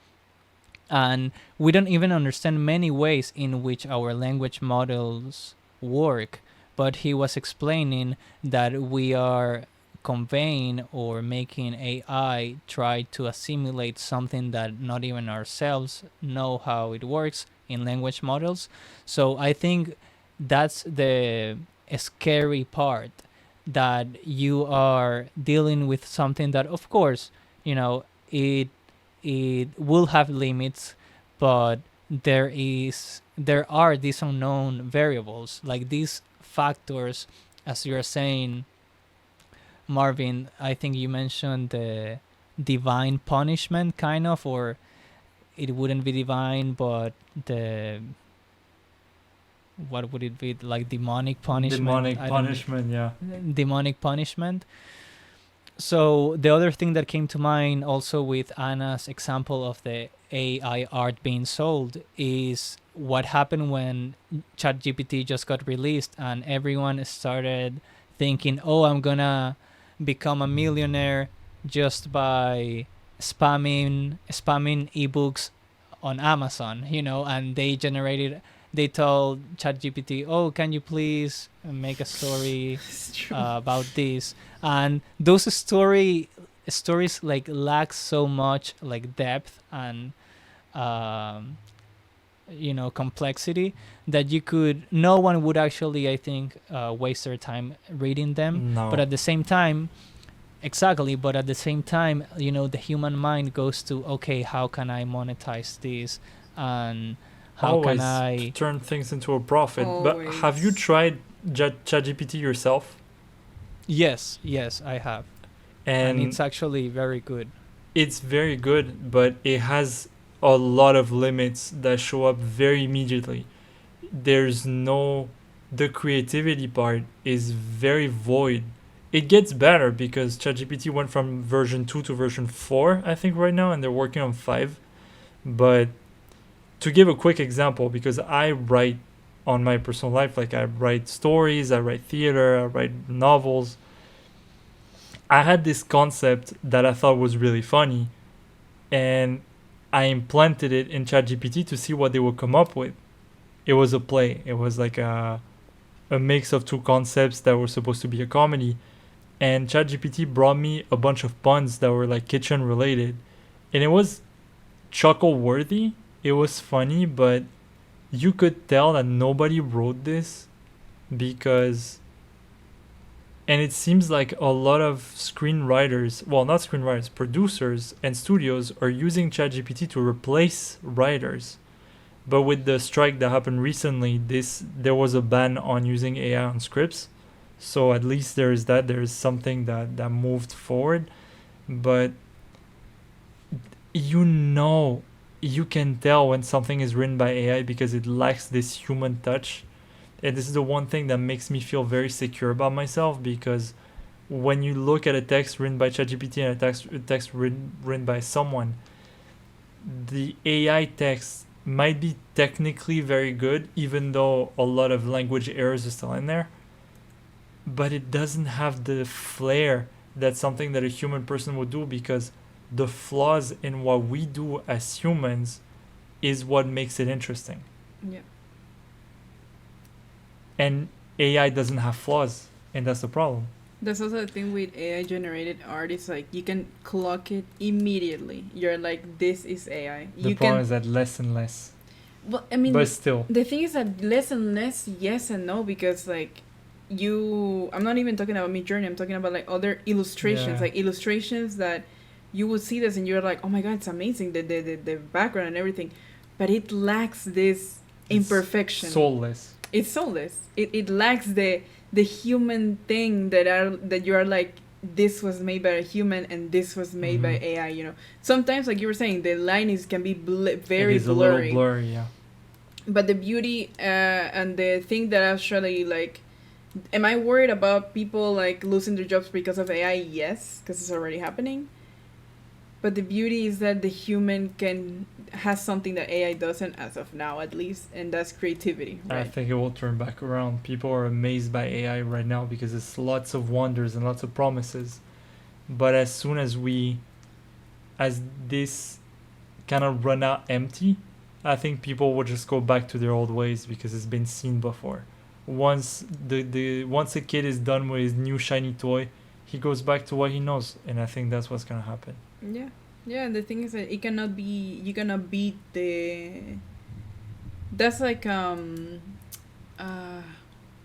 and we don't even understand many ways in which our language models work. But he was explaining that we are conveying or making AI try to assimilate something that not even ourselves know how it works in language models. So I think that's the scary part, that you are dealing with something that, of course, it will have limits, but there are these unknown variables, like these factors, as you're saying, Marvin. I think you mentioned the divine punishment, kind of, or it wouldn't be divine, but what would it be, like demonic punishment? Demonic punishment. So the other thing that came to mind also with Anna's example of the AI art being sold is what happened when ChatGPT just got released and everyone started thinking, oh, I'm gonna become a millionaire just by spamming ebooks on Amazon, and they told ChatGPT, oh, can you please make a story about this? And those stories like lack so much like depth and complexity that no one would actually, I think, waste their time reading them. No. But at the same time, exactly, but at the same time, the human mind goes to, okay, how can I monetize this, and how Always can I to turn things into a profit. But have you Always. tried ChatGPT yourself? Yes, I have, and And it's actually very good. it's very good, but it has a lot of limits that show up very immediately. There's no, the creativity part is very void. It gets better because ChatGPT went from version 2 to version 4, I think, right now, and they're working on 5. But to give a quick example, because I write on my personal life, like I write stories, I write theater, I write novels. I had this concept that I thought was really funny, and I implanted it in ChatGPT to see what they would come up with. It was a play. It was like a mix of two concepts that were supposed to be a comedy. And ChatGPT brought me a bunch of puns that were like kitchen related. And it was chuckle worthy. It was funny, but you could tell that nobody wrote this because, and it seems like a lot of screenwriters, well, not screenwriters, producers and studios are using ChatGPT to replace writers. But with the strike that happened recently, there was a ban on using AI on scripts. So at least there is something that moved forward. But you can tell when something is written by AI because it lacks this human touch. And this is the one thing that makes me feel very secure about myself, because when you look at a text written by ChatGPT and a text written by someone, the AI text might be technically very good, even though a lot of language errors are still in there, but it doesn't have the flair that something that a human person would do, because the flaws in what we do as humans is what makes it interesting. Yeah. And AI doesn't have flaws, and that's the problem. That's also the thing with AI generated art. It's like you can clock it immediately. You're like, this is AI. The You problem can. is that less and less. Well, I mean, But still, the thing is that less and less, yes and no, because like I'm not even talking about Midjourney. I'm talking about like other illustrations, Yeah. like illustrations that you would see this and you're like, oh my god, it's amazing, the background and everything, but it lacks this imperfection. soulless. It's soulless. It lacks the human thing that you are like, this was made by a human and this was made by Mhm. AI. Sometimes, like you were saying, the line can be very It is blurry. a little blurry, yeah. But the beauty and the thing that actually, like, am I worried about people like losing their jobs because of AI? Yes, because it's already happening. But the beauty is that the human has something that AI doesn't, as of now at least, and that's creativity, I right? think it will turn back around. People are amazed by AI right now because it's lots of wonders and lots of promises. But as soon as this kind of run out empty, I think people will just go back to their old ways because it's been seen before. Once once a kid is done with his new shiny toy, he goes back to what he knows, and I think that's what's gonna happen. Yeah. Yeah, and the thing is that you cannot beat that's like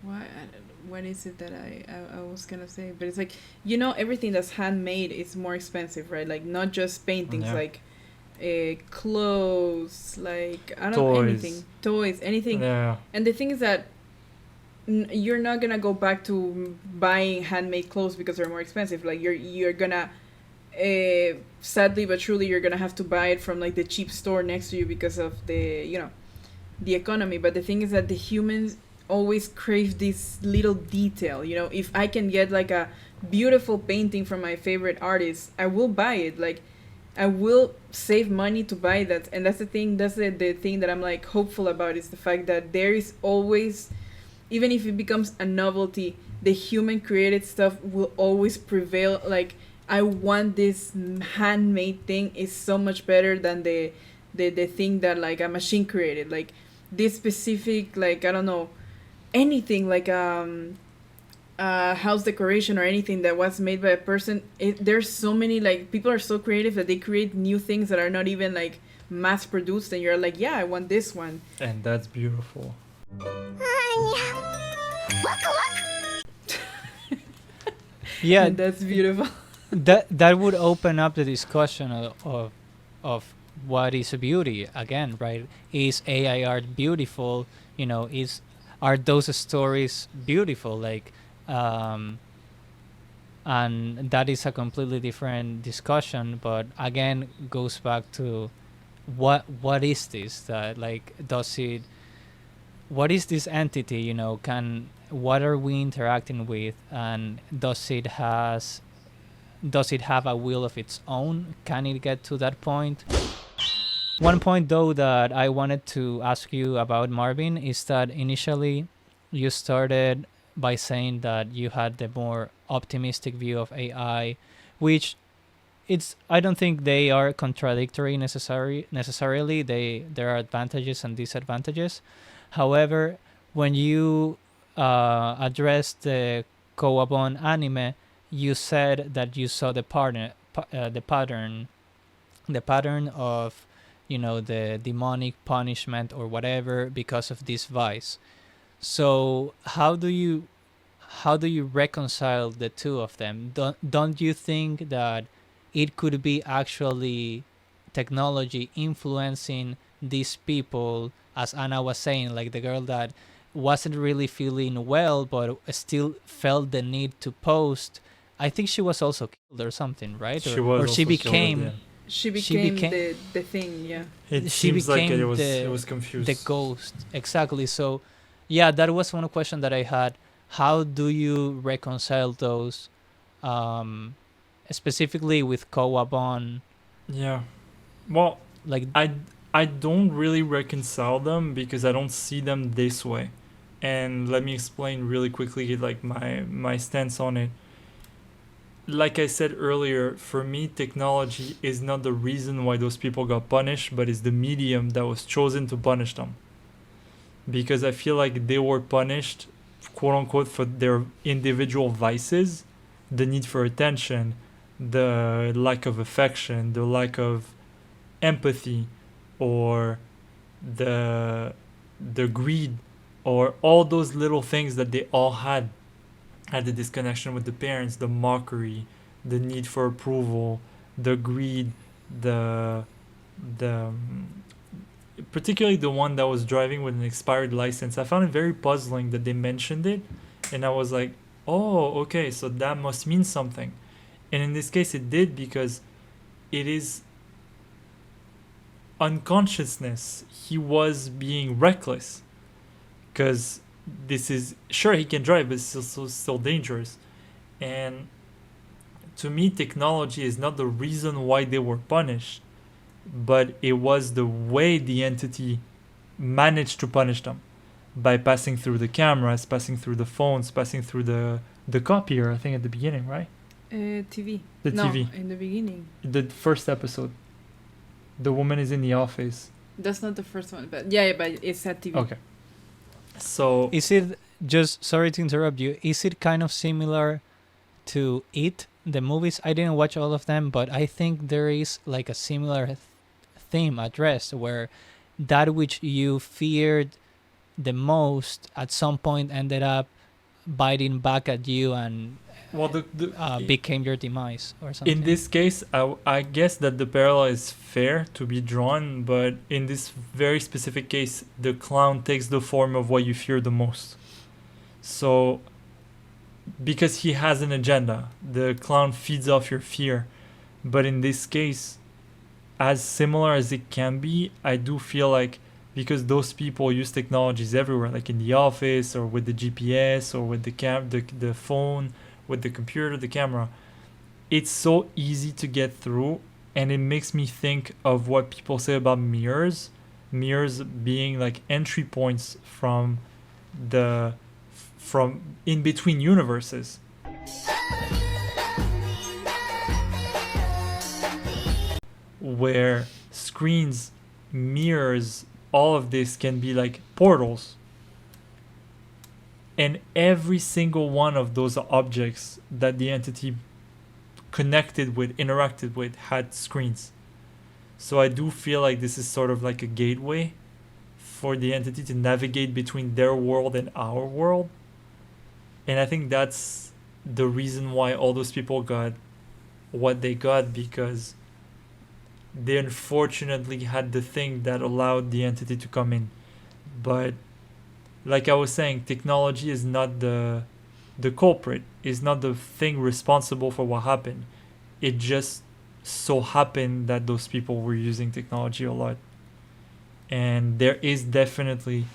what what is it that I was gonna say, but it's like, everything that's handmade is more expensive, right? Like not just paintings, Yeah. like clothes, like I don't know, Toys. anything. Yeah. And the thing is that you're not gonna go back to buying handmade clothes because they're more expensive. Like you're gonna sadly but truly, you're gonna have to buy it from like the cheap store next to you because of the economy. But the thing is that the humans always crave this little detail. If I can get like a beautiful painting from my favorite artist, I will buy it. Like I will save money to buy that. And that's the thing, that's the thing that I'm like hopeful about, is the fact that there is always, even if it becomes a novelty, the human created stuff will always prevail. Like I want this handmade thing is so much better than the thing that like a machine created. Like this specific, like, I don't know, anything like house decoration or anything that was made by a person. There's so many, like, people are so creative that they create new things that are not even like mass produced and you're like, yeah, I want this one. And that's beautiful. Yeah, And that's beautiful. that would open up the discussion of what is beauty again, right? Is AI art beautiful? Are those stories beautiful? And that is a completely different discussion, but again goes back to what is this, that does it, what is this entity, what are we interacting with, and does it have a will of its own? Can it get to that point? One point though that I wanted to ask you about, Marvin, is that initially you started by saying that you had the more optimistic view of AI, which I don't think they are contradictory necessarily. There are advantages and disadvantages. However, when you addressed the Kowabon anime, you said that you saw the pattern of the demonic punishment or whatever because of this vice. So how do you reconcile the two of them? Don't you think that it could be actually technology influencing these people, as Anna was saying, like the girl that wasn't really feeling well but still felt the need to post? I think she was also killed or something, right? She was or she also became killed, yeah. She became the thing, yeah. It she seems like became it was confused. the ghost, exactly. So yeah, that was one question that I had. How do you reconcile those, specifically with Kowabon? Yeah. Well, Like, I don't really reconcile them because I don't see them this way. And let me explain really quickly like my stance on it. Like I said earlier, for me technology is not the reason why those people got punished, but is the medium that was chosen to punish them. Because I feel like they were punished, quote unquote, for their individual vices, the need for attention, the lack of affection, the lack of empathy, or the greed, or all those little things that they all had the disconnection with the parents, the mockery, the need for approval, the greed, the particularly the one that was driving with an expired license. I found it very puzzling that they mentioned it, and I was like, oh, okay, so that must mean something. And in this case it did, because it is unconsciousness. He was being reckless, because this is, sure, he can drive, but it's still dangerous. And to me technology is not the reason why they were punished, but it was the way the entity managed to punish them, by passing through the cameras, passing through the phones, passing through the copier, I think at the beginning, right? TV. The no, TV. in the beginning. The first episode. The woman is in the office. That's not the first one, but yeah, but it's at TV. Okay. So is it, just sorry to interrupt you, is it kind of similar to It, the movies? I didn't watch all of them, but I think there is like a similar theme addressed, where that which you feared the most at some point ended up biting back at you and became your demise or something. in this case, I guess that the parallel is fair to be drawn, but in this very specific case, the clown takes the form of what you fear the most. So, because he has an agenda, the clown feeds off your fear. But in this case, as similar as it can be, I do feel like, because those people use technologies everywhere, like in the office or with the GPS or with the phone, with the computer, the camera, it's so easy to get through. And it makes me think of what people say about mirrors being like entry points from in between universes. Where screens, mirrors, all of this can be like portals. And every single one of those objects that the entity connected with, interacted with, had screens. So I do feel like this is sort of like a gateway for the entity to navigate between their world and our world. And I think that's the reason why all those people got what they got, because they unfortunately had the thing that allowed the entity to come in. But like I was saying, technology is not the culprit, is not the thing responsible for what happened. It just so happened that those people were using technology a lot. And there is definitely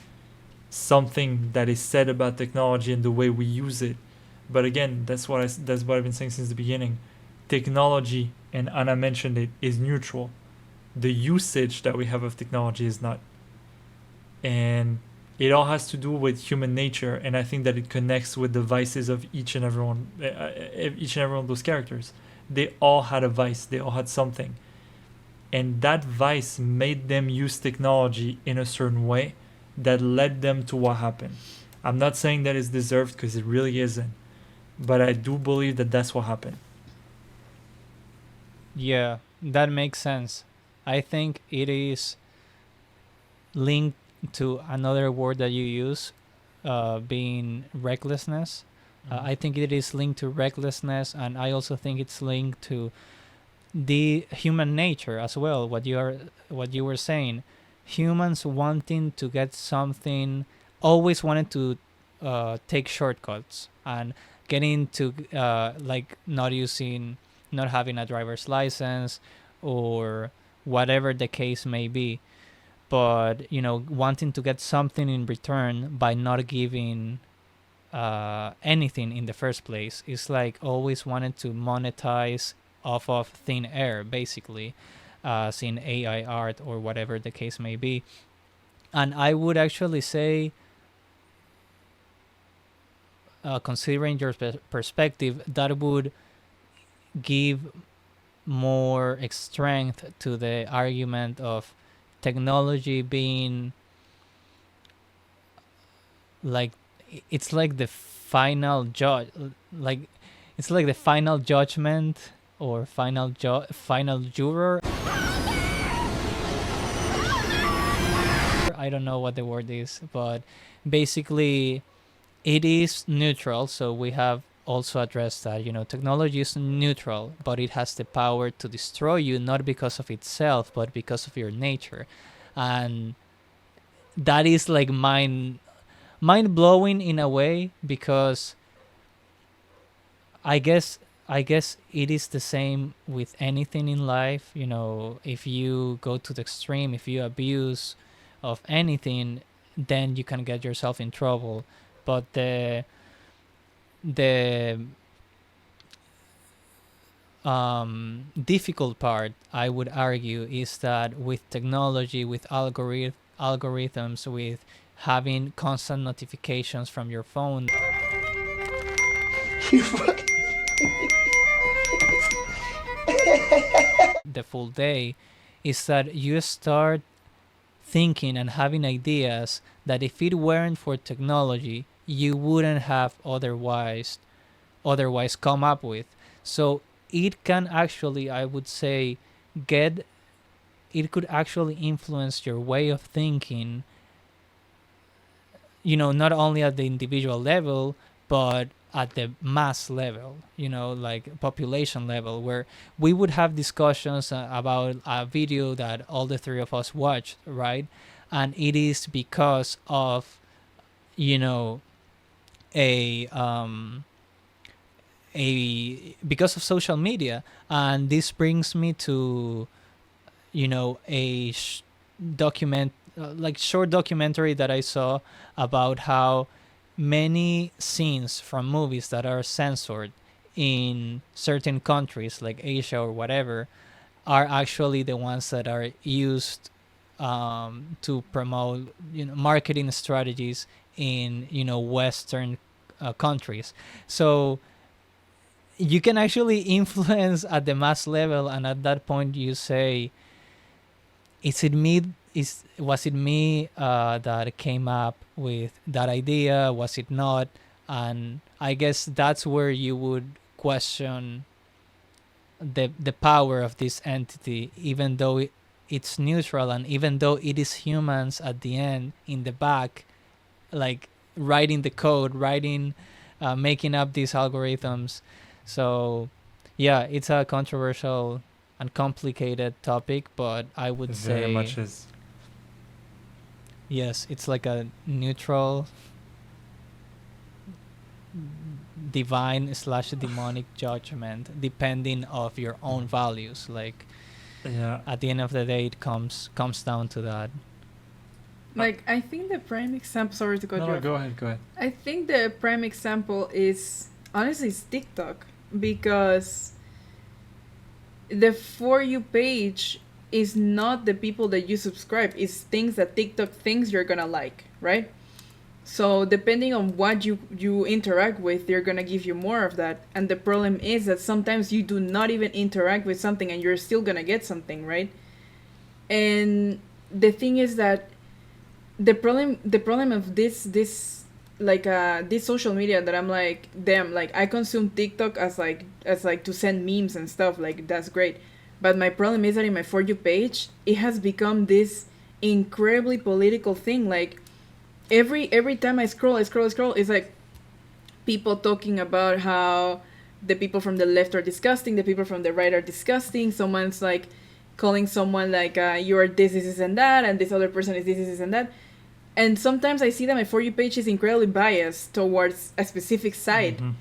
something that is said about technology and the way we use it. But again, that's what I've been saying since the beginning. Technology, and Anna mentioned it, is neutral. The usage that we have of technology is not. And it all has to do with human nature, and I think that it connects with the vices of each and every one of those characters. They all had a vice. They all had something, and that vice made them use technology in a certain way that led them to what happened. I'm not saying that it's deserved, because it really isn't, but I do believe that that's what happened. Yeah, that makes sense. I think it is linked to another word that you use, being recklessness. I think it is linked to recklessness, and I also think it's linked to the human nature as well. What you were saying, humans wanting to get something, always wanted to take shortcuts and getting to like not having a driver's license or whatever the case may be, but wanting to get something in return by not giving anything in the first place. It's like always wanted to monetize off of thin air, basically, in AI art or whatever the case may be. And I would actually say, considering your perspective, that would give more strength to the argument of technology being like, it's like the final judge, like it's like the final judgment or final juror. I don't know what the word is, but basically it is neutral. So we have also addressed that, technology is neutral, but it has the power to destroy you, not because of itself, but because of your nature. And that is like mind-blowing in a way, because I guess it is the same with anything in life. If you go to the extreme, if you abuse of anything, then you can get yourself in trouble. But the difficult part, I would argue, is that with technology, with algorithms, with having constant notifications from your phone the full day, is that you start thinking and having ideas that if it weren't for technology, you wouldn't have otherwise come up with. So it can actually, I would say, it could actually influence your way of thinking, not only at the individual level, but at the mass level, like population level, where we would have discussions about a video that all the three of us watched, right? And it is because of, because of social media. And this brings me to, a short documentary that I saw about how many scenes from movies that are censored in certain countries like Asia or whatever are actually the ones that are used to promote marketing strategies in Western countries. So you can actually influence at the mass level, and at that point you say, was it me that came up with that idea? Was it not? And I guess that's where you would question the power of this entity, even though it's neutral, and even though it is humans at the end in the back, like writing the code, making up these algorithms. So yeah, it's a controversial and complicated topic, but I would Very say much is. yes, it's like a neutral divine slash demonic judgment depending of your own values. Like Yeah. at the end of the day, it comes down to that. Like, I think the prime example, sorry to cut you No, off. go ahead. I think the prime example is honestly it's TikTok, because the For You page is not the people that you subscribe. It's things that TikTok thinks you're gonna like, right? So depending on what you interact with, they're gonna give you more of that. And the problem is that sometimes you do not even interact with something and you're still gonna get something, right? And the thing is that the problem of this like this social media, that I'm like, damn, like I consume TikTok as like to send memes and stuff, like that's great. But my problem is that in my For You page, it has become this incredibly political thing. Like every time I scroll, it's like people talking about how the people from the left are disgusting, the people from the right are disgusting. Someone's like calling someone like you are this, and that, and this other person is this, and that. And sometimes I see that my For You page is incredibly biased towards a specific side. Mhm.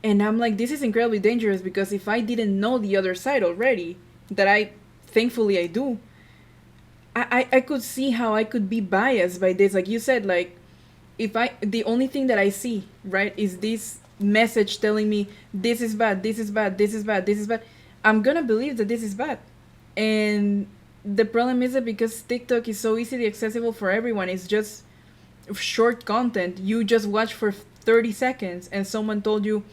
And I'm like, this is incredibly dangerous, because if I didn't know the other side already, that thankfully I do, I could see how I could be biased by this. Like you said, like, the only thing that I see, right, is this message telling me this is bad, this is bad, this is bad, this is bad, I'm gonna believe that this is bad. And the problem is that because TikTok is so easily accessible for everyone, it's just short content. You just watch for 30 seconds and someone told you,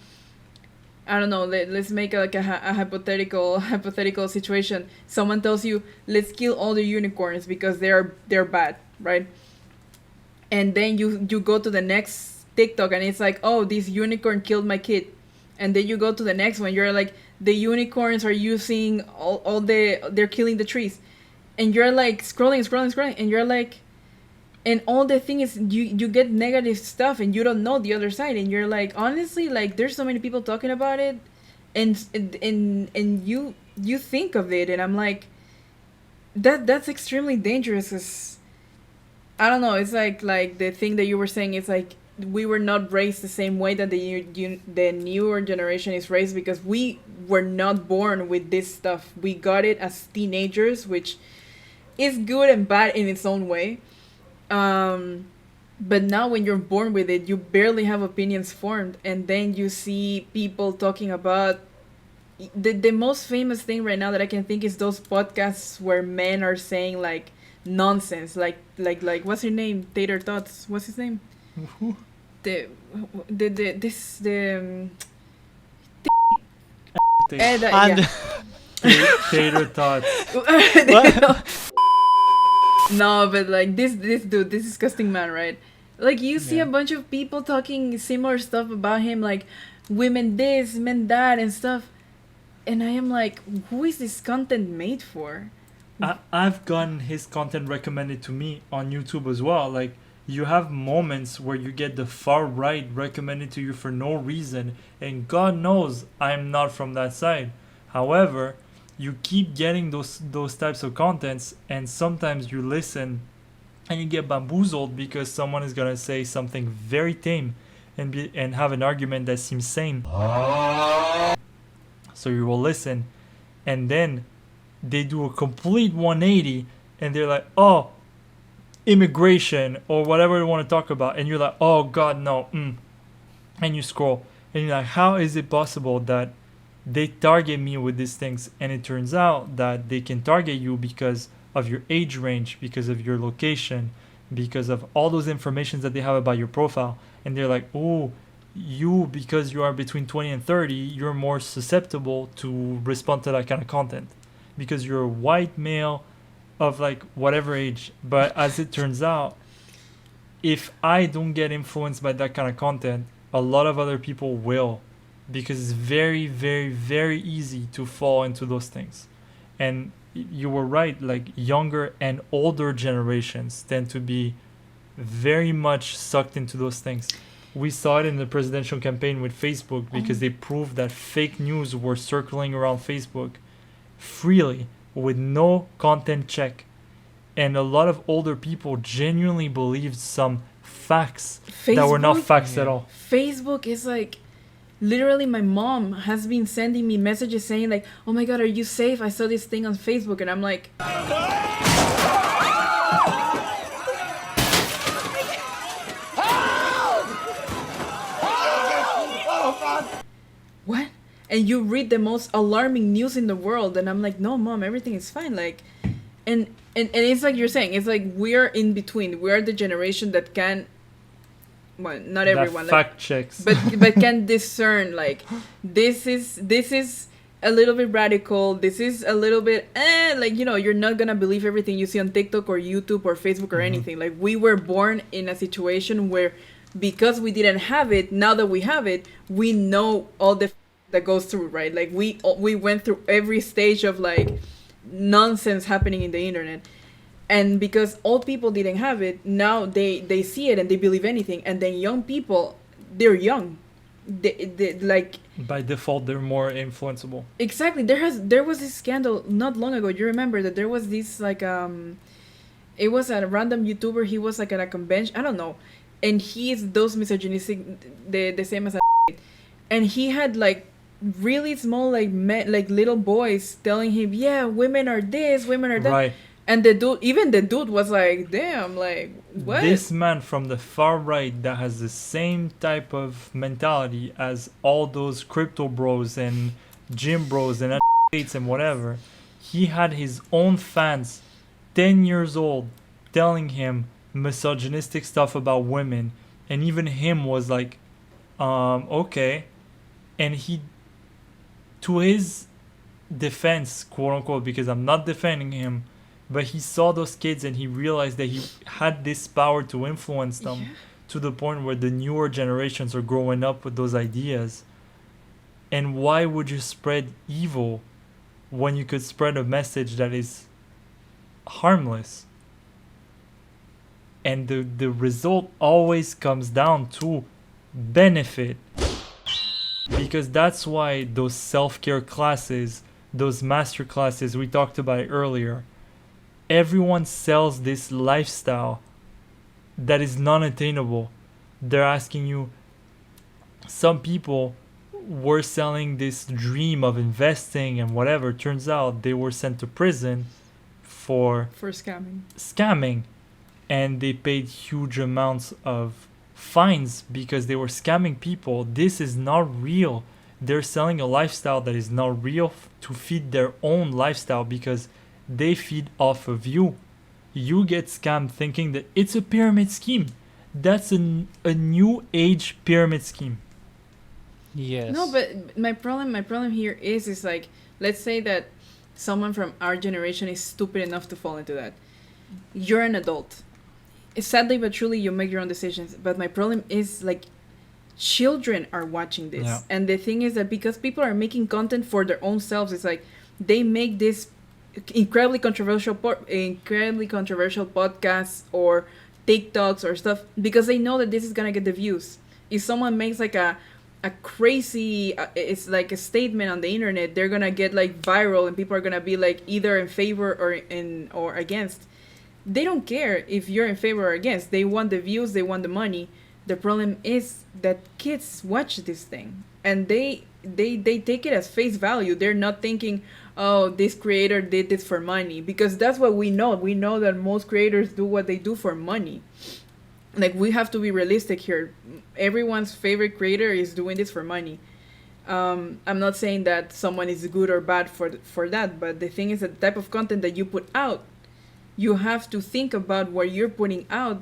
I don't know, let's make like a hypothetical situation. Someone tells you, let's kill all the unicorns because they're bad, right? And then you go to the next TikTok and it's like, oh, this unicorn killed my kid. And then you go to the next one, you're like, the unicorns are using they're killing the trees. And you're like scrolling, and you're like, and all the thing is you get negative stuff and you don't know the other side, and you're like, honestly, like there's so many people talking about it, and you think of it, and I'm like, that's extremely dangerous, 'cause I don't know, it's like the thing that you were saying, it's like we were not raised the same way that the newer generation is raised, because we were not born with this stuff. We got it as teenagers, which is good and bad in its own way. But now when you're born with it, you barely have opinions formed, and then you see people talking about the most famous thing right now that I can think is those podcasts where men are saying like nonsense, like what's her name? Tater Tots. What's his name? The And Tater thoughts. No, but like this dude, this disgusting man, right? Like you see a bunch of people talking similar stuff about him, like women this, men that, and stuff. And I am like, who is this content made for? I've gotten his content recommended to me on YouTube as well. Like, you have moments where you get the far right recommended to you for no reason, and God knows I'm not from that side. However, you keep getting those types of contents, and sometimes you listen and you get bamboozled because someone is gonna say something very tame and have an argument that seems sane. So you will listen, and then they do a complete 180 and they're like, oh, immigration or whatever they want to talk about, and you're like, oh God, no. And you scroll and you're like, how is it possible that they target me with these things? And it turns out that they can target you because of your age range, because of your location, because of all those informations that they have about your profile. And they're like, oh, you, because you are between 20 and 30, you're more susceptible to respond to that kind of content because you're a white male of like whatever age. But as it turns out, if I don't get influenced by that kind of content, a lot of other people will, because it's very, very, very easy to fall into those things. And you were right, like younger and older generations tend to be very much sucked into those things. We saw it in the presidential campaign with Facebook because they proved that fake news were circling around Facebook freely with no content check. And a lot of older people genuinely believed some facts that were not Facebook? facts at all. Facebook is like, literally my mom has been sending me messages saying like, oh my god, are you safe? I saw this thing on Facebook. And I'm like, what? And you read the most alarming news in the world, and I'm like, no mom, everything is fine. Like, and it's like you're saying, it's like we're in between. We're the generation that can, well, not everyone, That fact checks. but can discern like this is a little bit radical, this is a little bit like, you know, you're not gonna believe everything you see on TikTok or YouTube or Facebook or anything. Like, we were born in a situation where, because we didn't have it, now that we have it, we know all the that goes through, right? Like, we went through every stage of like nonsense happening in the internet. And because old people didn't have it, now they see it and they believe anything. And then young people, they're young. They like, by default, they're more influenceable. exactly. There was this scandal not long ago. You remember that there was this like it was a random YouTuber. He was like at a convention. I don't know, and he is those misogynistic, the same as a, and he had like really small like like little boys telling him, yeah, women are this, women are that. Right. And the dude was like, damn, like, what? This man from the far right that has the same type of mentality as all those crypto bros and gym bros and athletes and whatever, he had his own fans, 10 years old, telling him misogynistic stuff about women, and even him was like, okay. And he, to his defense, quote unquote, because I'm not defending him, but he saw those kids and he realized that he had this power to influence them to the point where the newer generations are growing up with those ideas. And why would you spread evil when you could spread a message that is harmless? And the result always comes down to benefit. Because that's why those self-care classes, those master classes we talked about earlier, everyone sells this lifestyle that is non-attainable. They're asking you, some people were selling this dream of investing and whatever. Turns out they were sent to prison for scamming, and they paid huge amounts of fines because they were scamming people. This is not real. They're selling a lifestyle that is not real to feed their own lifestyle, because they feed off of you. You get scammed thinking that it's a pyramid scheme. That's a new age pyramid scheme. Yes. No, but my problem here is like, let's say that someone from our generation is stupid enough to fall into that. You're an adult. Sadly but truly, you make your own decisions. But my problem is like, children are watching this. Yeah. And the thing is that because people are making content for their own selves, it's like they make this incredibly controversial podcasts or TikToks or stuff because they know that this is gonna get the views. If someone makes like a crazy it's like a statement on the internet, they're gonna get like viral and people are gonna be like either in favor or against. They don't care if you're in favor or against. They want the views, they want the money. The problem is that kids watch this thing and they take it as face value. They're not thinking, oh, this creator did this for money, because that's what we know. We know that most creators do what they do for money. Like, we have to be realistic here. Everyone's favorite creator is doing this for money. I'm not saying that someone is good or bad for that, but the thing is that the type of content that you put out, you have to think about what you're putting out,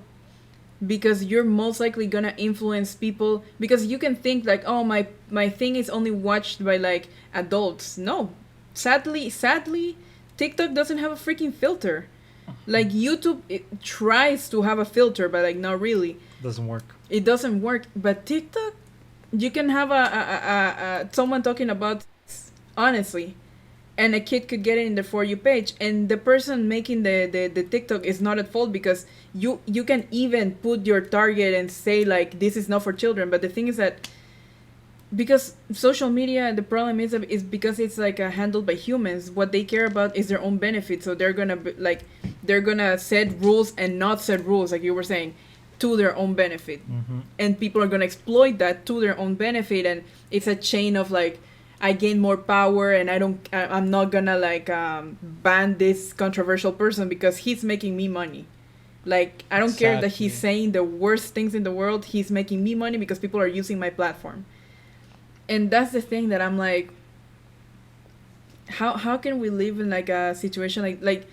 because you're most likely gonna influence people. Because you can think like, oh, my thing is only watched by like adults. No, sadly TikTok doesn't have a freaking filter. Like, YouTube, it tries to have a filter, but like not really. Doesn't work. It doesn't work. But TikTok, you can have a someone talking about, honestly, and a kid could get it in the For You page, and the person making the TikTok is not at fault, because you can even put your target and say like this is not for children. But the thing is that because social media, the problem is because it's like handled by humans, what they care about is their own benefit. So they're gonna they're gonna set rules and not set rules, like you were saying, to their own benefit. And people are gonna exploit that to their own benefit, and it's a chain of like, I gain more power, and I'm not gonna like ban this controversial person because he's making me money. Like, I don't care that he's saying the worst things in the world, he's making me money because people are using my platform. And that's the thing that I'm like, how can we live in like a situation like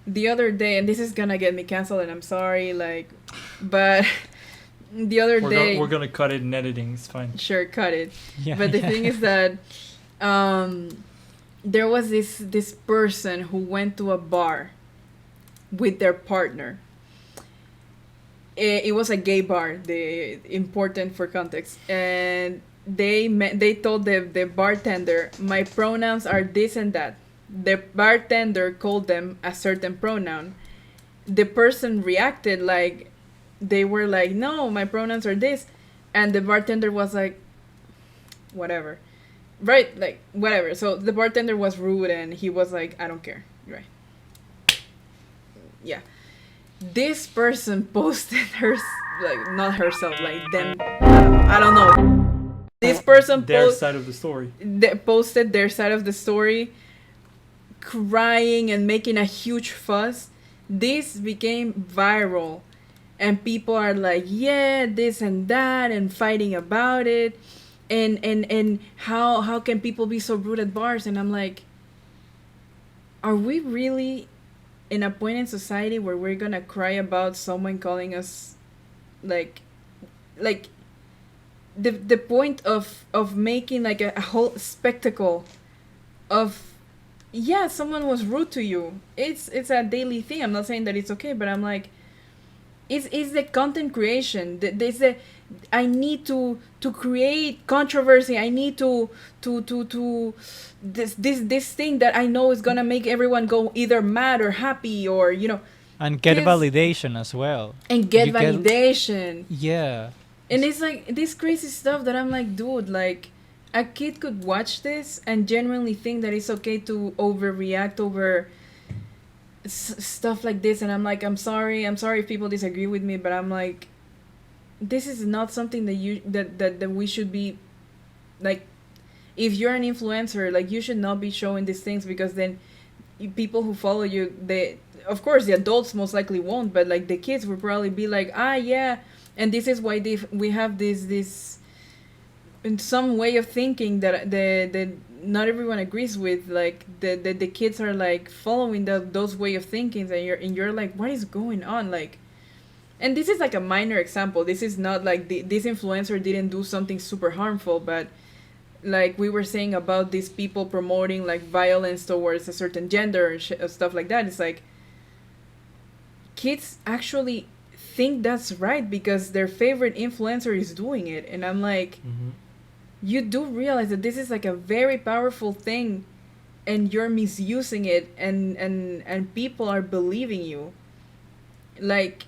the other day, and this is gonna get me canceled, and I'm sorry, like, but the other day we're gonna cut it in editing. It's fine. Sure, cut it. Yeah, But the thing is that there was this person who went to a bar with their partner. It was a gay bar, important for context, and they told the bartender, my pronouns are this and that. The bartender called them a certain pronoun. The person reacted like, they were like, no, my pronouns are this. And the bartender was like, whatever. Right? Like, whatever. So the bartender was rude, and he was like, I don't care. Right. Yeah. This person posted like, not herself, like them. I don't know. This person Their side of the story. Posted their side of the story, crying and making a huge fuss. This became viral, and people are like, yeah, this and that, and fighting about it, and how can people be so rude at bars? And I'm like, are we really in a point in society where we're gonna cry about someone calling us like the point of making like a whole spectacle of, yeah, someone was rude to you. It's a daily thing. I'm not saying that it's okay, but I'm like, it's the content creation. I need to create controversy. I need to this thing that I know is gonna make everyone go either mad or happy, or and get validation as well. And get validation. Yeah. And it's like this crazy stuff that I'm like, dude, like, a kid could watch this and genuinely think that it's okay to overreact over stuff like this. And I'm like, I'm sorry if people disagree with me, but I'm like, this is not something that we should be like. If you're an influencer, like, you should not be showing these things, because then people who follow you, they, of course, the adults most likely won't, but like the kids will probably be like, yeah. And this is why we have this in some way of thinking that the not everyone agrees with, like the kids are like following those way of thinking, and you're like, what is going on? Like, and this is like a minor example. This is not like this influencer didn't do something super harmful, but like we were saying about these people promoting like violence towards a certain gender and stuff like that. It's like kids actually think that's right because their favorite influencer is doing it, and I'm like, you do realize that this is like a very powerful thing, and you're misusing it, and people are believing you. Like,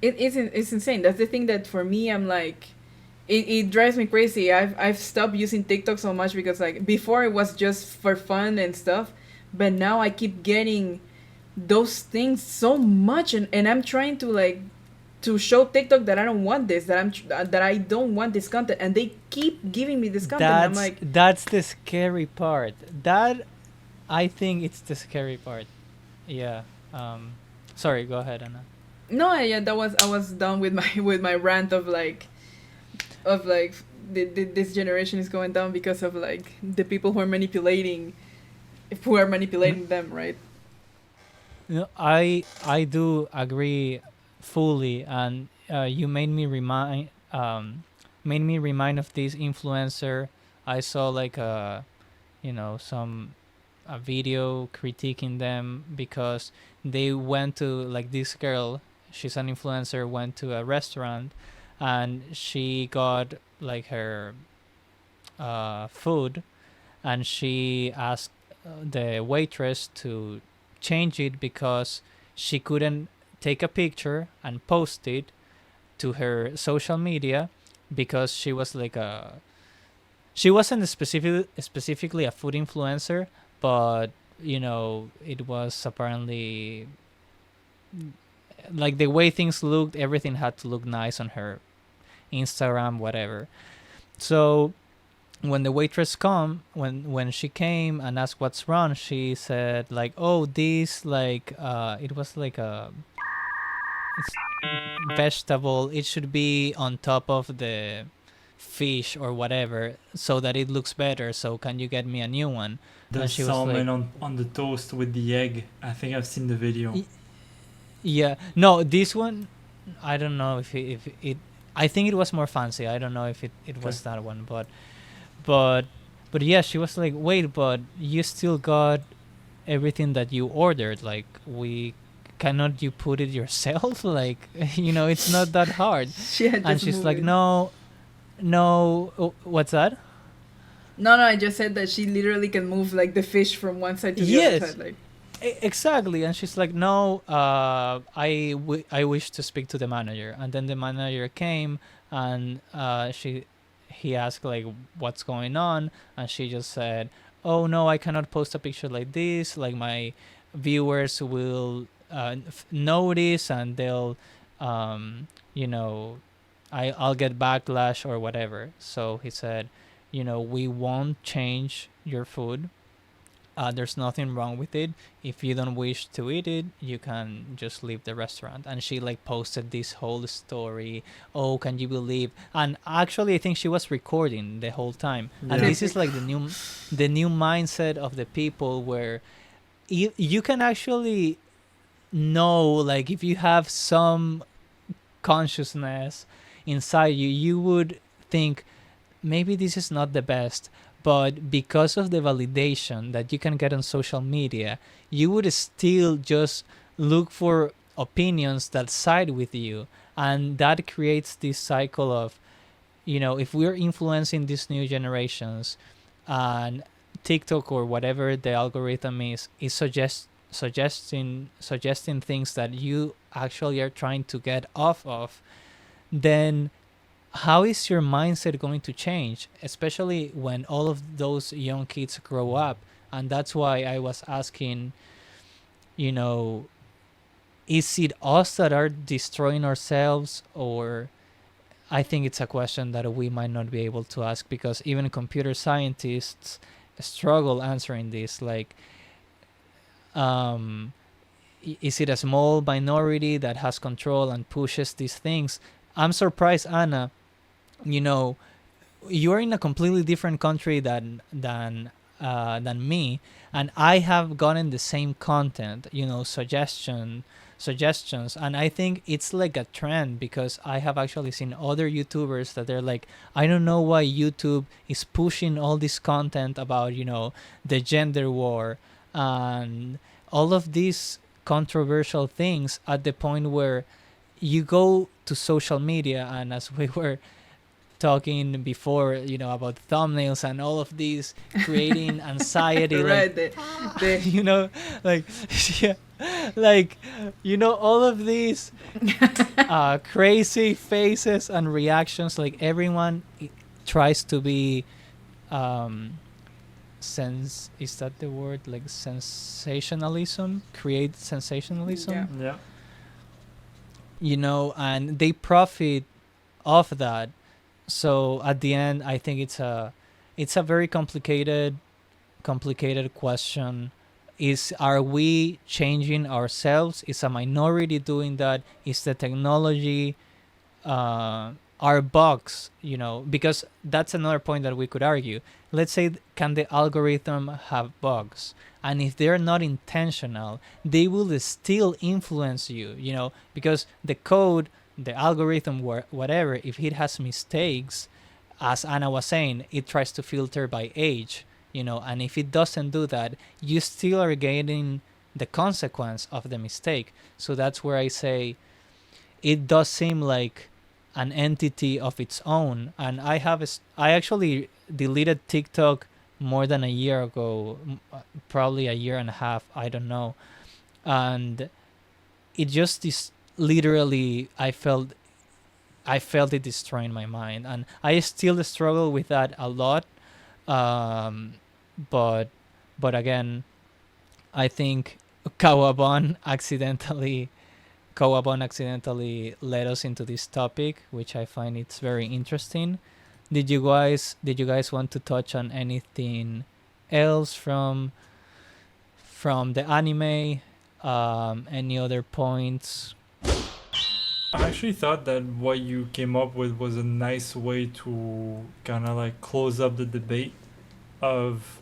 it's insane. That's the thing that for me, I'm like, it drives me crazy. I've stopped using TikTok so much because like before it was just for fun and stuff, but now I keep getting those things so much, and I'm trying to like to show TikTok that I don't want this, that I don't want this content, and they keep giving me this content. I'm like, that's the scary part. That, I think it's the scary part. Yeah. Sorry, go ahead, Anna. No, yeah, I was done with my rant of this generation is going down because of like the people who are manipulating them, right? No, I do agree fully, and you made me remind of this influencer. I saw like a video critiquing them because they went to, like, this girl, she's an influencer, went to a restaurant and she got like her food, and she asked the waitress to change it because she couldn't take a picture and post it to her social media because she was like a she wasn't specifically a food influencer, but it was apparently like the way things looked, everything had to look nice on her Instagram, whatever. So when the waitress when she came and asked what's wrong, she said like, oh, this like it was like a it's vegetable, it should be on top of the fish or whatever so that it looks better, so can you get me a new one? The And she was salmon like, on the toast with the egg. I think I've seen the video. yeah, no, this one I don't know if it I think it was more fancy. I don't know if it was that one, but yeah, she was like, wait, but you still got everything that you ordered, like we cannot you put it yourself? Like, it's not that hard. She had And just she's moved like, it. no, oh, what's that? No, I just said that she literally can move like the fish from one side to the Yes. other side. Like, Exactly. And she's like, no, I wish to speak to the manager. And then the manager came and he asked like, what's going on? And she just said, oh no, I cannot post a picture like this, like my viewers will notice and they'll I'll get backlash or whatever. So he said, we won't change your food. There's nothing wrong with it. If you don't wish to eat it, you can just leave the restaurant. And she like posted this whole story. Oh, can you believe? And actually, I think she was recording the whole time. And Yeah. this is like the new mindset of the people where you can actually know, like, if you have some consciousness inside you, you would think maybe this is not the best. But because of the validation that you can get on social media, you would still just look for opinions that side with you. And that creates this cycle of, if we're influencing these new generations and TikTok or whatever the algorithm is suggesting things that you actually are trying to get off of, then how is your mindset going to change, especially when all of those young kids grow up? And that's why I was asking, is it us that are destroying ourselves? Or I think it's a question that we might not be able to ask, because even computer scientists struggle answering this. Like, is it a small minority that has control and pushes these things? I'm surprised, Anna, you're in a completely different country than me, and I have gotten the same content, suggestions, and I think it's like a trend, because I have actually seen other YouTubers that they're like, I don't know why YouTube is pushing all this content about the gender war and all of these controversial things, at the point where you go to social media, and as we were talking before, about thumbnails and all of these creating anxiety, right, like, yeah, like, all of these crazy faces and reactions, like everyone tries to be is that the word, like sensationalism, create sensationalism, Yeah. And they profit off that. So at the end, I think it's a very complicated question. Are we changing ourselves? Is a minority doing that? Is the technology our bugs? Because that's another point that we could argue. Let's say, can the algorithm have bugs? And if they're not intentional, they will still influence you, because the code, the algorithm, whatever, if it has mistakes, as Anna was saying, it tries to filter by age, and if it doesn't do that, you still are getting the consequence of the mistake. So that's where I say it does seem like an entity of its own. And I actually deleted TikTok more than a year ago, probably a year and a half, I don't know. And it just is literally, I felt it destroying my mind, and I still struggle with that a lot. Um, but but again, I think Kawabon accidentally Kawabon accidentally led us into this topic, which I find it's very interesting. Did you guys want to touch on anything else from the anime? Any other points? I actually thought that what you came up with was a nice way to kind of like close up the debate of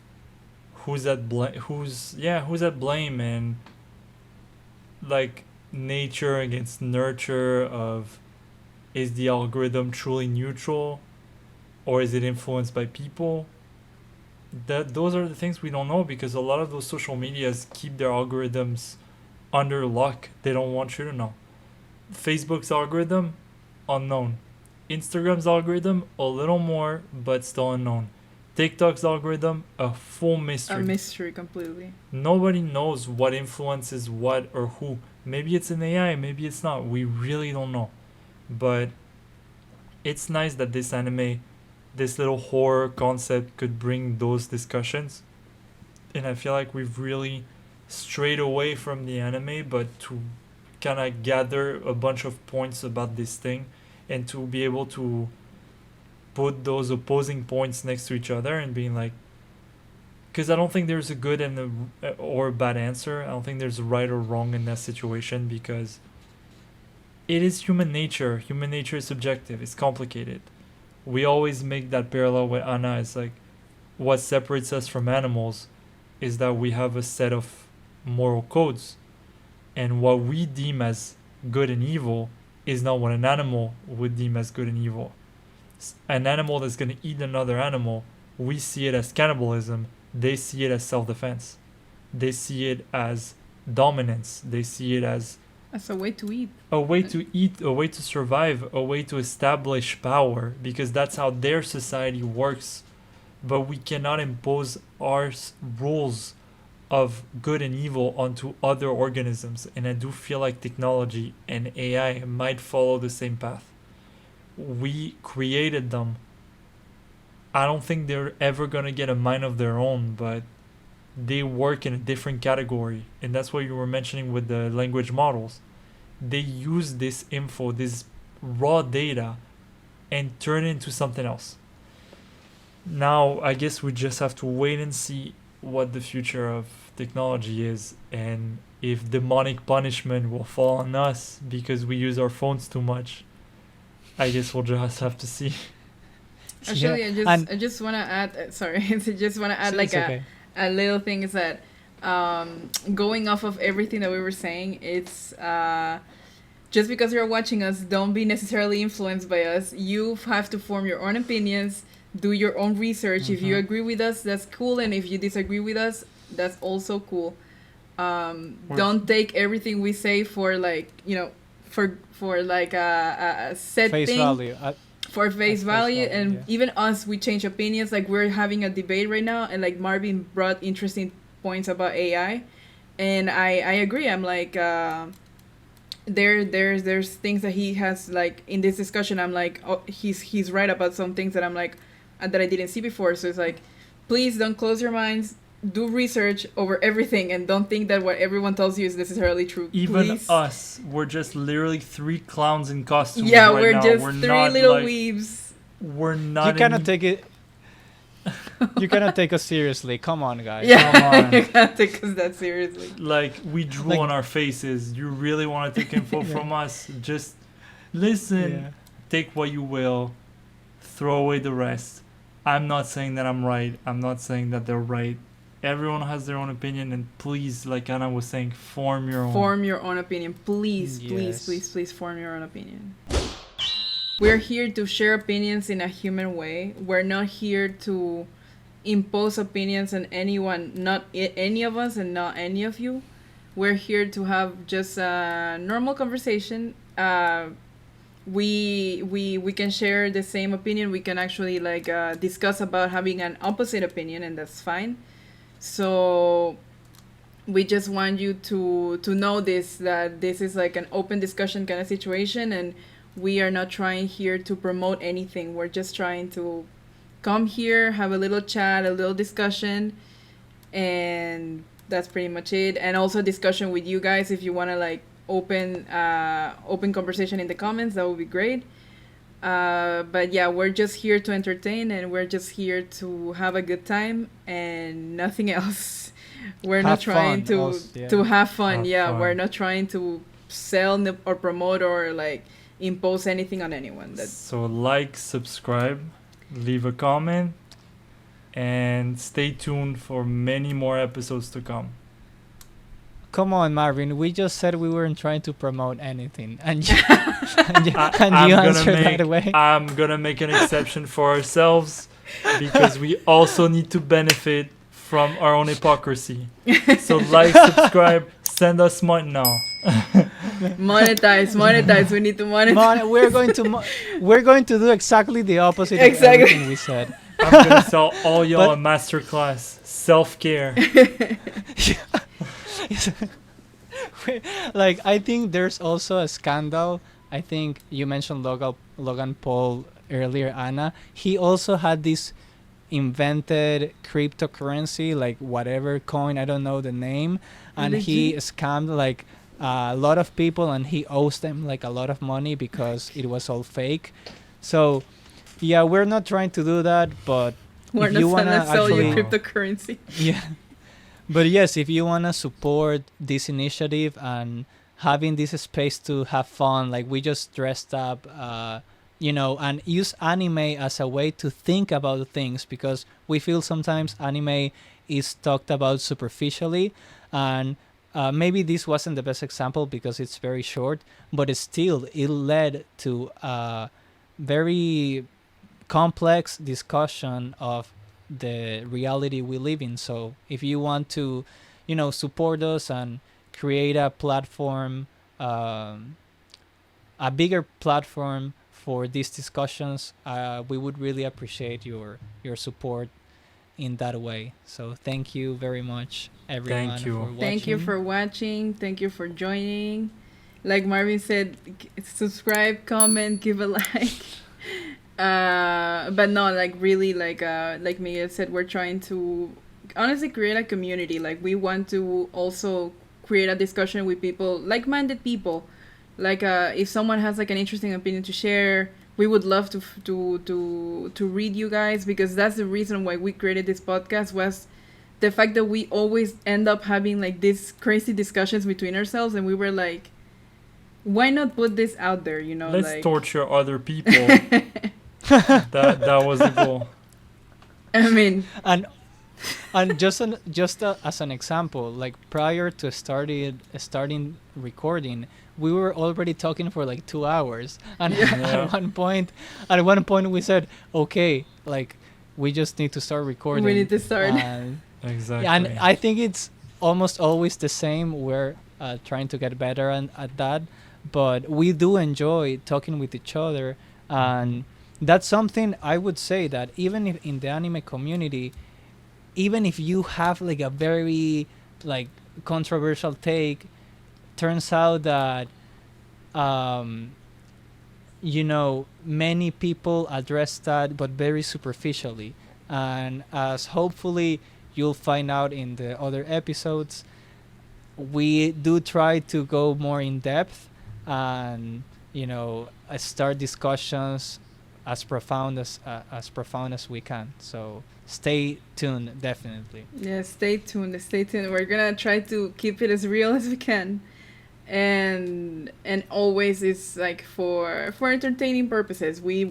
who's at blame, and like nature against nurture of, is the algorithm truly neutral or is it influenced by people? That those are the things we don't know, because a lot of those social medias keep their algorithms under lock. They don't want you to know. Facebook's algorithm, unknown. Instagram's algorithm, a little more, but still unknown. TikTok's algorithm, a full A mystery. mystery completely. Nobody knows what influences what or who. Maybe it's an AI, maybe it's not. We really don't know. But it's nice that this anime, this little horror concept, could bring those discussions. And I feel like we've really strayed away from the anime, but to kind of gather a bunch of points about this thing and to be able to put those opposing points next to each other and being like, because I don't think there's a good and or a bad answer. I don't think there's a right or wrong in that situation, because it is human nature. Human nature is subjective. It's complicated. We always make that parallel with Anna. It's like, what separates us from animals is that we have a set of moral codes, and what we deem as good and evil is not what an animal would deem as good and evil. An animal that's going to eat another animal, we see it as cannibalism. They see it as self-defense. They see it as dominance. They see it as That's a way to eat. a way to eat, a way to survive, a way to establish power, because that's how their society works. But we cannot impose our rules of good and evil onto other organisms. And I do feel like technology and AI might follow the same path. We created them. I don't think they're ever going to get a mind of their own, but they work in a different category. And that's what you were mentioning with the language models. They use this info, this raw data, and turn it into something else. Now, I guess we just have to wait and see what the future of technology is, and if demonic punishment will fall on us because we use our phones too much. I guess we'll just have to see. Actually, Yeah, I just want to add. Sorry, I just want to add like it's okay. a little thing is that going off of everything that we were saying, it's just because you're watching us, don't be necessarily influenced by us. You have to form your own opinions, do your own research. If you agree with us, that's cool, and if you disagree with us, that's also cool. Don't take everything we say for like, you know, for like a set Face thing. value. For face value, and yeah. even us, we change opinions. Like, we're having a debate right now, and like Marvin brought interesting points about AI, and I agree. I'm like, there's things that he has, like, in this discussion. I'm like, oh, he's right about some things that I'm like, that I didn't see before. So it's like, please don't close your minds. Do research over everything, and don't think that what everyone tells you is necessarily true. Even Please. us, we're just literally three clowns in costumes. Yeah, right we're now. just We're three not, little like, weebs. We're You not. cannot take it. You cannot take us seriously. Come on, guys. Yeah, Come on. you can't take us that seriously. Like, we drew Like- on our faces. You really want to take info from us? Just listen. Yeah. Take what you will. Throw away the rest. I'm not saying that I'm right. I'm not saying that they're right. Everyone has their own opinion, and please, like Anna was saying, form your own. Form your own opinion. Please, Yes. please form your own opinion. We're here to share opinions in a human way. We're not here to impose opinions on anyone, not any of us and not any of you. We're here to have just a normal conversation we can share the same opinion. We can actually like discuss about having an opposite opinion, and that's fine. So we just want you to know this, that this is like an open discussion kind of situation, and we are not trying here to promote anything. We're just trying to come here, have a little chat, a little discussion, and that's pretty much it. And also discussion with you guys. If you want to like open conversation in the comments, that would be great. But yeah, we're just here to entertain, and we're just here to have a good time and nothing else. We're not trying to have fun. We're not trying to sell or promote or like impose anything on anyone. So like, subscribe, leave a comment, and stay tuned for many more episodes to come. Come on, Marvin. We just said we weren't trying to promote anything, and you answered that way. I'm gonna make an exception for ourselves because we also need to benefit from our own hypocrisy. So like, subscribe, send us money now. monetize. We need to monetize. We're going to do exactly the opposite of everything we said. I'm gonna sell all y'all a masterclass, self-care. Like, I think there's also a scandal. I think you mentioned Logan Paul earlier, Anna. He also had this invented cryptocurrency, like whatever coin, I don't know the name, and he scammed like a lot of people, and he owes them like a lot of money because it was all fake. So yeah, we're not trying to do that, but we're not trying to sell you cryptocurrency. Yeah. But yes, if you want to support this initiative and having this space to have fun, like we just dressed up, and use anime as a way to think about things, because we feel sometimes anime is talked about superficially, and maybe this wasn't the best example because it's very short, but it led to a very complex discussion of the reality we live in. So if you want to, support us and create a platform, a bigger platform for these discussions, we would really appreciate your support in that way. So thank you very much, everyone. Thank you. For watching. Thank you for watching. Thank you for joining. Like Marvin said, subscribe, comment, give a like. But no, like really, like Miguel said, we're trying to honestly create a community. Like we want to also create a discussion with people, like-minded people. Like if someone has like an interesting opinion to share, we would love to read you guys, because that's the reason why we created this podcast, was the fact that we always end up having like these crazy discussions between ourselves, and we were like, why not put this out there, Let's like torture other people. that was the goal. I mean, and just as an example, like prior to starting recording, we were already talking for like 2 hours, and at one point we said, okay, like we just need to start recording. We need to start. Exactly. And I think it's almost always the same. We're trying to get better at that, but we do enjoy talking with each other, and that's something I would say that even if in the anime community, even if you have like a very like controversial take, turns out that many people address that, but very superficially, and as hopefully you'll find out in the other episodes, we do try to go more in depth and start discussions as profound as we can. So stay tuned, definitely. Yeah, stay tuned. We're gonna try to keep it as real as we can, and always it's like for entertaining purposes. We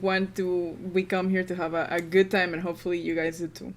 come here to have a good time, and hopefully you guys do too.